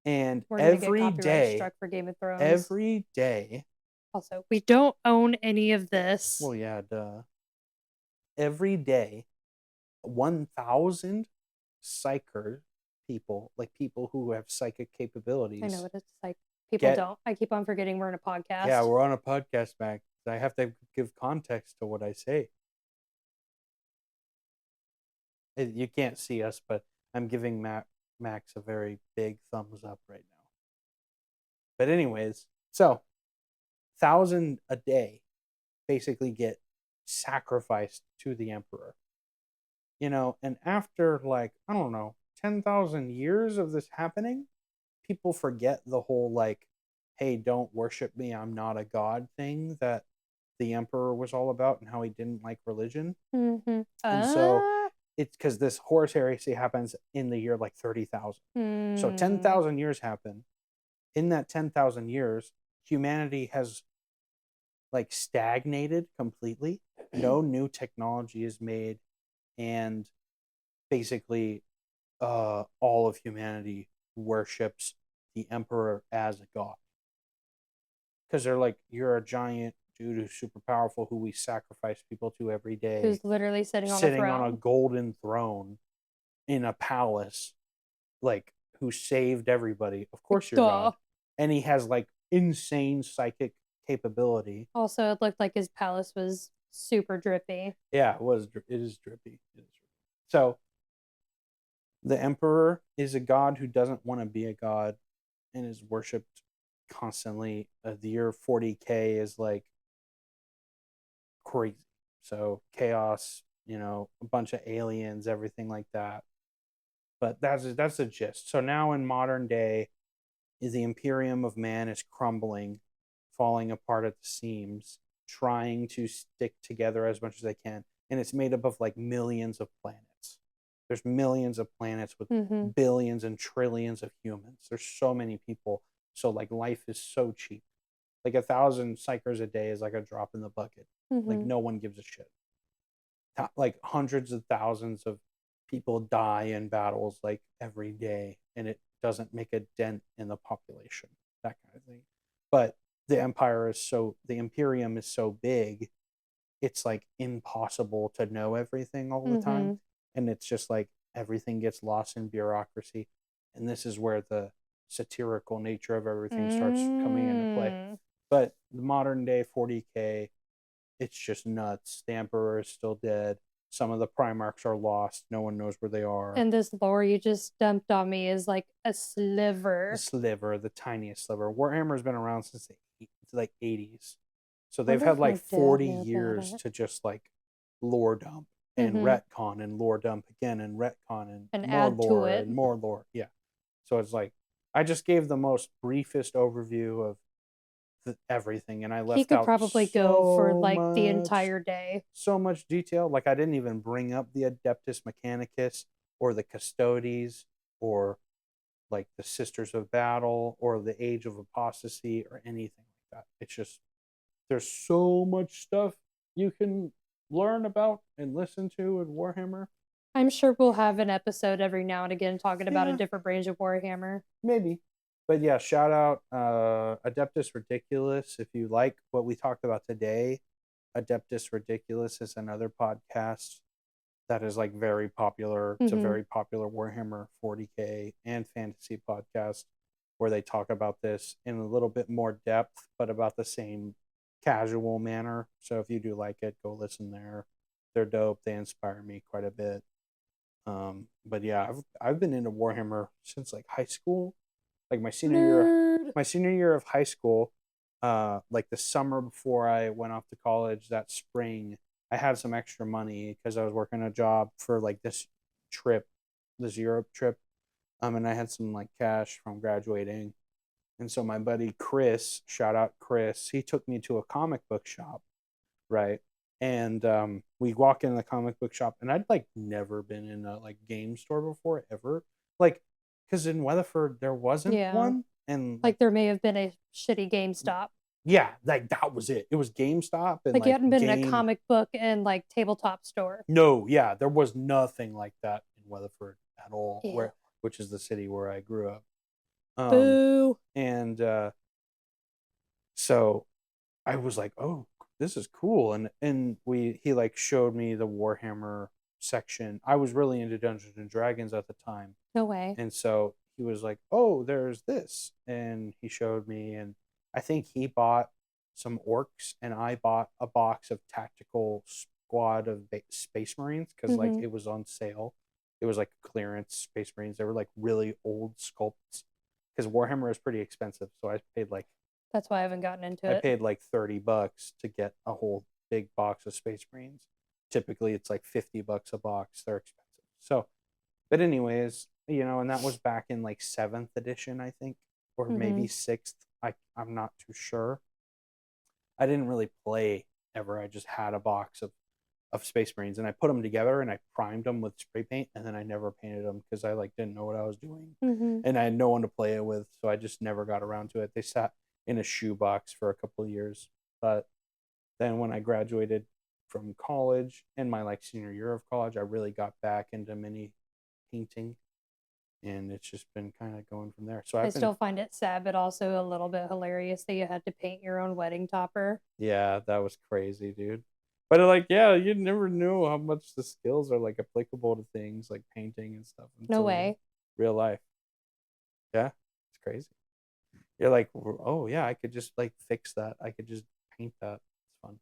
And We're gonna every get copyright day, struck for Game of Thrones. every day. Also, we don't own any of this. Well, yeah, duh. Every day, 1,000 psyker people, like people who have psychic capabilities. I know what it's like. People Get- don't. I keep on forgetting we're in a podcast. Yeah, we're on a podcast, Max. I have to give context to what I say. You can't see us, but I'm giving Max a very big thumbs up right now. But anyways, so 1,000 a day basically get sacrificed to the Emperor. And after like, I don't know, 10,000 years of this happening, people forget the whole like, hey, don't worship me, I'm not a god thing that the Emperor was all about and how he didn't like religion. Mm-hmm. And so it's because this Horus Heresy happens in the year like 30,000. So 10,000 years happen. In that 10,000 years, humanity has like stagnated completely. No new technology is made. And basically, all of humanity worships the Emperor as a god. Because they're like, you're a giant dude who's super powerful who we sacrifice people to every day. Who's literally sitting on a golden throne in a palace, like who saved everybody. Of course you're God. And he has like insane psychic capability. Also, it looked like his palace was super drippy. Yeah, it was. It is drippy. So the Emperor is a god who doesn't want to be a god and is worshipped constantly. The year 40K is like crazy. So chaos, a bunch of aliens, everything like that. But that's the gist. So now in modern day, the Imperium of Man is crumbling, falling apart at the seams, trying to stick together as much as they can. And it's made up of like millions of planets. There's millions of planets with billions and trillions of humans. There's so many people. So like life is so cheap. Like 1,000 psychers a day is like a drop in the bucket. Like no one gives a shit. Like hundreds of thousands of people die in battles like every day, and it doesn't make a dent in the population, that kind of thing. But the Imperium is so big, it's like impossible to know everything all the time. And it's just like everything gets lost in bureaucracy. And this is where the satirical nature of everything starts coming into play. But the modern day 40K, it's just nuts. The Emperor is still dead. some of the Primarchs are lost. No one knows where they are. And this lore you just dumped on me is like a sliver. The sliver, the tiniest sliver. Warhammer's been around since the like 80s. So they've Wonder had if my like dad 40 knew about years it. to just like lore dump and Mhm. retcon and lore dump again and retcon And more add to lore it. and more lore. Yeah. So it's like I just gave the most briefest overview of everything, and I left He could out probably go for so like the much- entire day. so much detail. Like I didn't even bring up the Adeptus Mechanicus or the Custodes or like the Sisters of Battle or the Age of Apostasy or anything like that. It's just there's so much stuff you can learn about and listen to in Warhammer. I'm sure we'll have an episode every now and again talking about a Yeah. different branch of Warhammer. Maybe. But yeah, shout out Adeptus Ridiculous. If you like what we talked about today, Adeptus Ridiculous is another podcast that is like very popular. It's a Mhm. very popular Warhammer 40K and fantasy podcast where they talk about this in a little bit more depth, but about the same casual manner. So if you do like it, go listen there. They're dope. They inspire me quite a bit. But yeah, I've been into Warhammer since like high school. Like my senior year of high school, like the summer before I went off to college that spring, I had some extra money because I was working a job for like this Europe trip. And I had some like cash from graduating. And so my buddy Chris, shout out Chris, he took me to a comic book shop, right? And we walk in the comic book shop, and I'd like never been in a like game store before ever, like because in Weatherford there wasn't Yeah. one, and Like there may have been a shitty GameStop. yeah, like that was it. It was GameStop and Like you hadn't been in a Game- comic book and like tabletop store. No, yeah, there was nothing like that in Weatherford at all, Ew. which is the city where I grew up. Boo. And so I was like, oh, this is cool. And he like showed me the Warhammer section. I was really into Dungeons and Dragons at the time. No way. And so he was like, oh, there's this. And he showed me, and I think he bought some orcs, and I bought a box of tactical squad of Space Marines because like Mhm. it was on sale. It was like clearance Space Marines. They were like really old sculpts because Warhammer is pretty expensive. So I paid like That's why I haven't gotten into I it. paid like $30 to get a whole big box of Space Marines. Typically, it's like $50 a box. They're expensive. So, but anyways, and that was back in like 7th edition, I think, or maybe 6th. I'm not too sure. I didn't really play ever. I just had a box of Space Marines, and I put them together and I primed them with spray paint, and then I never painted them because I like didn't know what I was doing, Mhm. and I had no one to play it with, so I just never got around to it. They sat in a shoebox for a couple of years, but then when I graduated from college in my like senior year of college, I really got back into mini painting, and it's just been kind of going from there. So I still find it sad, but also a little bit hilarious that you had to paint your own wedding topper. yeah, that was crazy, dude. But like, yeah, you never knew how much the skills are like applicable to things like painting and stuff. No way. Real life. Yeah, it's crazy. You're like, oh yeah, I could just like fix that. I could just paint that. It's fun.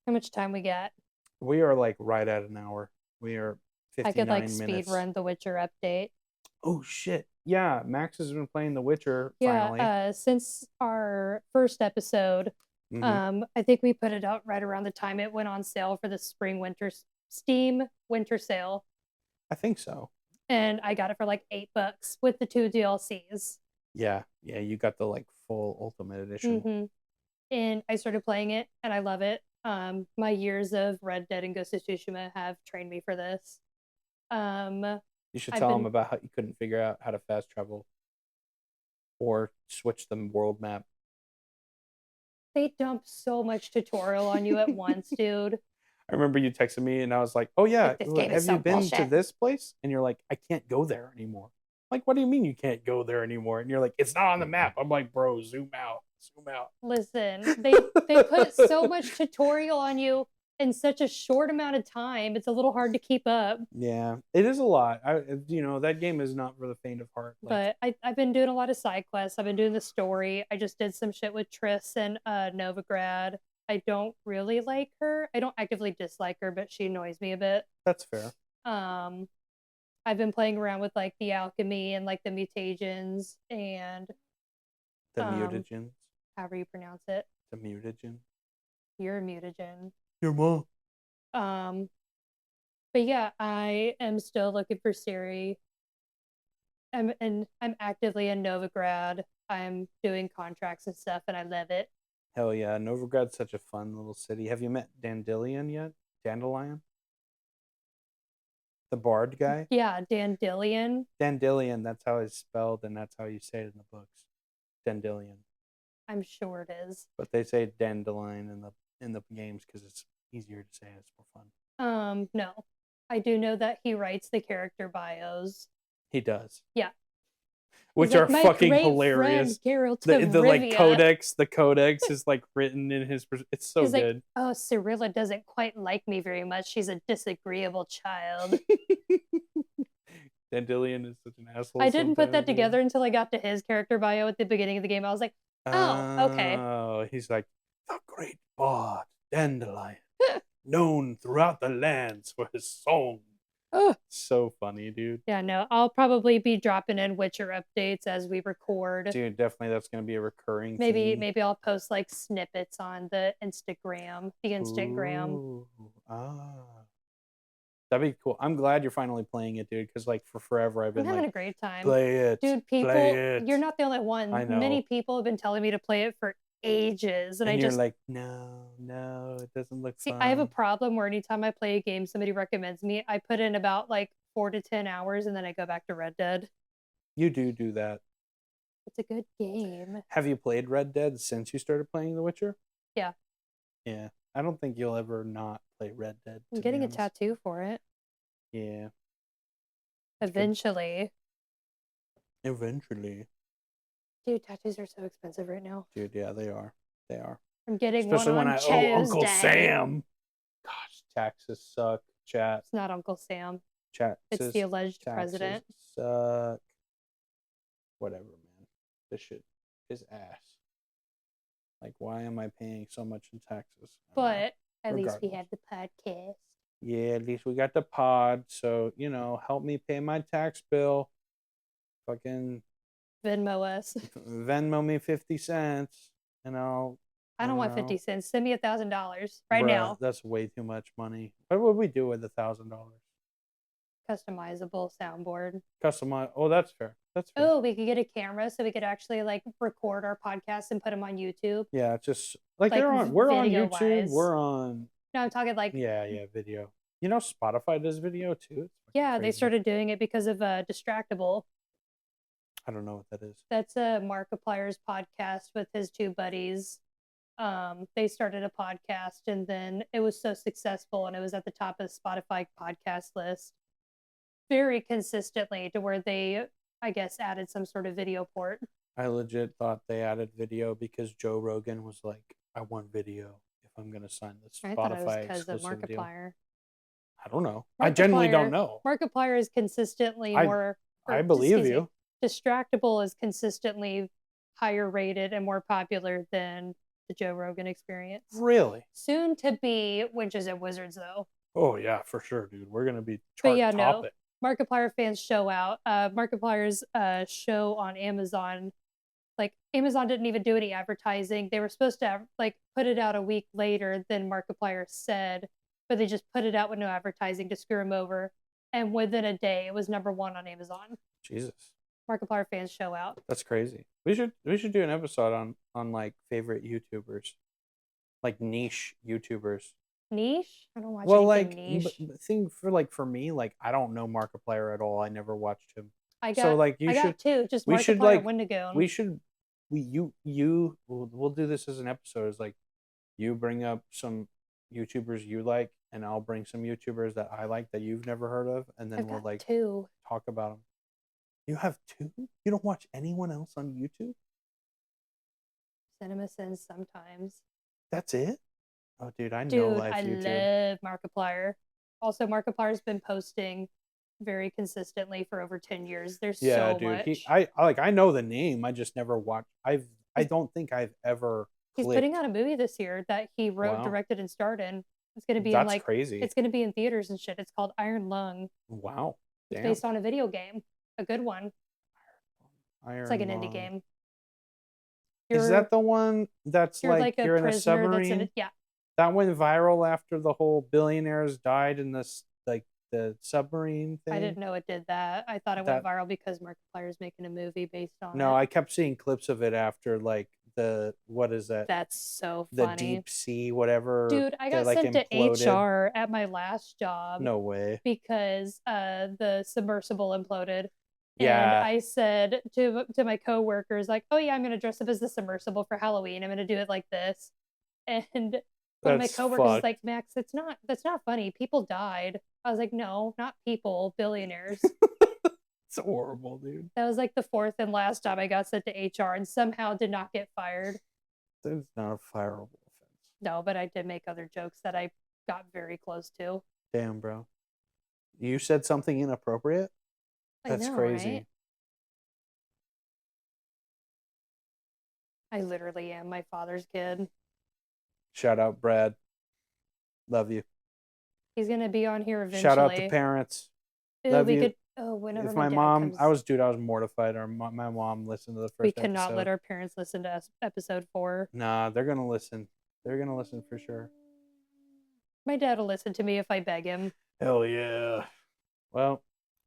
How much time we got? We are like right at an hour. We are 59 I could like minutes. speed run the Witcher update. Oh shit. Yeah, Max has been playing The Witcher Yeah, finally. since our first episode, Mhm. I think we put it out right around the time it went on sale for the Steam winter sale, I think so. and I got it for like $8 with the 2 DLCs. Yeah, you got the like full Ultimate Edition. hmm And I started playing it, and I love it. My years of Red Dead and Ghost of Tsushima have trained me for this. You should I've tell him been- about how you couldn't figure out how to fast travel or switch the world map. They dump so much tutorial on you at once, dude. I remember you texted me and I was like, "Oh yeah, Like, this game is have so you been to bullshit." this place?" And you're like, "I can't go there anymore." Like, what do you mean you can't go there anymore? And you're like, "It's not on the map." I'm like, "Bro, zoom out, zoom out." Listen, they put so much tutorial on you in such a short amount of time. It's a little hard to keep up. Yeah, it is a lot. That game is not for the faint of heart. Like, But I've been doing a lot of side quests. I've been doing the story. I just did some shit with Triss and Novigrad. I don't really like her. I don't actively dislike her, but she annoys me a bit. That's fair. I've been playing around with like the alchemy and like the mutagens and The Um, mutagens. however you pronounce it. The mutagen. You're a mutagen. Your mom. But yeah, I am still looking for Siri. I'm actively in Novigrad. I'm doing contracts and stuff, and I love it. Hell yeah, Novigrad's such a fun little city. Have you met Dandelion yet? Dandelion? The bard guy? Yeah, Dandelion. Dandelion, that's how it's spelled, and that's how you say it in the books. Dandelion. I'm sure it is. But they say dandelion in the games because it's easier to say. It's more fun. No. I do know that he writes the character bios. He does. Yeah. Which He's are like, "My fucking great hilarious. friend, Geralt The of like Rivia." the codex is like written in his. It's so He's like, good. "Oh, Cirilla doesn't quite like me very much. She's a disagreeable child." Dandelion is such an asshole. I didn't put that sometimes, dude. together until I got to his character bio at the beginning of the game. I was like, oh, okay. Oh, he's like the great bard Dandelion, known throughout the lands for his song. Ugh. So funny, dude. Yeah, no, I'll probably be dropping in Witcher updates as we record. Dude, definitely that's gonna be a recurring. Maybe theme. maybe I'll post like snippets on the Instagram. Ooh, that'd be cool. I'm glad you're finally playing it, dude. Because like for forever I've I'm been having like, a great time. play it, Dude, people, play it. you're not the only one. I know. Many people have been telling me to play it for ages, and I you're just like, no, it doesn't look see. fun. I have a problem where anytime I play a game somebody recommends me, I put in about like 4 to 10 hours, and then I go back to Red Dead. You do that. It's a good game. Have you played Red Dead since you started playing The Witcher? Yeah. Yeah. I don't think you'll ever not play Red Dead. I'm to getting be a honest. tattoo for it Yeah. eventually. Eventually. Dude, tattoos are so expensive right now. Dude, yeah, they are. They are. I'm getting Especially one when on I Tuesday. owe Uncle Sam. Gosh, taxes suck. Chat. It's not Uncle Sam. Chat. It's the alleged president. Suck. Whatever, man. This shit is ass. Like, why am I paying so much in taxes? I don't know. But at least we Regardless. have the podcast. Yeah, at least we got the pod. So, help me pay my tax bill. Fucking Venmo us. Venmo me 50 cents. And I don't want 50 cents. Send me $1,000 right now. That's way too much money. What would we do with $1,000? Customizable soundboard. Customize. Oh, that's fair. That's fair. Oh, we could get a camera so we could actually like record our podcasts and put them on YouTube. Yeah, just like Like, we're on YouTube. video-wise. We're on. No, I'm talking like Yeah, video. Spotify does video too. It's fucking yeah, they crazy. started doing it because of Distractable. I don't know what that is. That's a Markiplier's podcast with his two buddies. They started a podcast and then it was so successful and it was at the top of the Spotify podcast list very consistently to where they, I guess, added some sort of video port. I legit thought they added video because Joe Rogan was like, I want video if I'm going to sign this I thought it was Spotify because of exclusive deal. Markiplier. I don't know. I genuinely don't Markiplier- know. Markiplier is consistently I- more. or, I believe excuse me, you. Distractable is consistently higher rated and more popular than the Joe Rogan Experience. Really? Soon to be Witches and Wizards, though. Oh, yeah, for sure, dude. We're going to be But chart yeah, no. topic. Markiplier fans show out. Markiplier's show on Amazon, like Amazon didn't even do any advertising. They were supposed to have, like put it out a week later than Markiplier said, but they just put it out with no advertising to screw him over. And within a day, it was #1 on Amazon. Jesus. Markiplier fans show out. That's crazy. We should do an episode on like favorite YouTubers. Like niche YouTubers. Niche? I don't watch Well, anything like niche. thing for me, like I don't know Markiplier at all. I never watched him. I got, So like I got two. Just we Markiplier should, and like, Wendigo. We'll do this as an episode. It's like you bring up some YouTubers you like, and I'll bring some YouTubers that I like that you've never heard of, and then I've we'll got like two. talk about them. You have two? You don't watch anyone else on YouTube? Cinema Sins sometimes. That's it? Oh, dude, I know Dude, life I YouTube. love Markiplier. Also, Markiplier's been posting very consistently for over 10 years. There's Yeah, so dude. much. I know the name. I just never watched. I don't think I've ever He's putting out a movie this year that he wrote, Wow. directed, and starred in. It's gonna be in That's like crazy. it's gonna be in theaters and shit. It's called Iron Lung. Wow. It's Damn. based on a video game, a good one. Iron It's like an Lung. indie game. Is that the one that's you're like a you're in a prisoner that's submarine? in it? Yeah, That went viral after the whole billionaires died in this like the submarine thing. I didn't know it did that. I thought it went viral because Markiplier's making a movie based on it. No, I kept seeing clips of it after like the what is that? That's so The funny. deep sea, whatever. Dude, I got that, like, sent to imploded. HR at my last job No way. because the submersible imploded. Yeah. And I said to my coworkers, like, "Oh yeah, I'm gonna dress up as the submersible for Halloween. I'm gonna do it like this." And one of my That's coworkers was fucked. like, "Max, that's not funny. People died." I was like, "No, not people, billionaires." It's horrible, dude. That was like the fourth and last job I got sent to HR and somehow did not get fired. That's not a fireable offense. No, but I did make other jokes that I got very close to. Damn, bro. You said something inappropriate? That's I know, crazy. right? I literally am my father's kid. Shout out, Brad. Love you. He's gonna be on here eventually. Shout out to parents. Ooh, Love we you. could. Oh, whenever If my my dad mom, comes, I was mortified. Or my mom listened to the first we cannot episode. let our parents listen to episode 4. Nah, they're gonna listen. They're gonna listen for sure. My dad will listen to me if I beg him. Hell yeah. Well,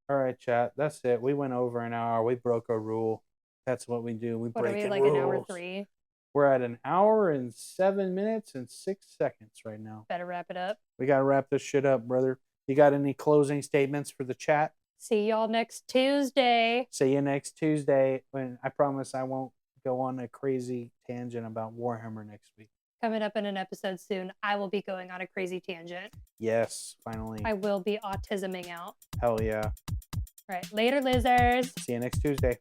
all right, chat. That's it. We went over an hour. We broke a rule. That's what we do. We What are break we, rules. like an hour 3? We're at an hour and 7 minutes and 6 seconds right now. Better wrap it up. We gotta wrap this shit up, brother. You got any closing statements for the chat? See y'all next Tuesday. See you next Tuesday. When I promise I won't go on a crazy tangent about Warhammer next week. Coming up in an episode soon, I will be going on a crazy tangent. Yes, finally. I will be autisming out. Hell yeah. All right, later, lizards. See you next Tuesday.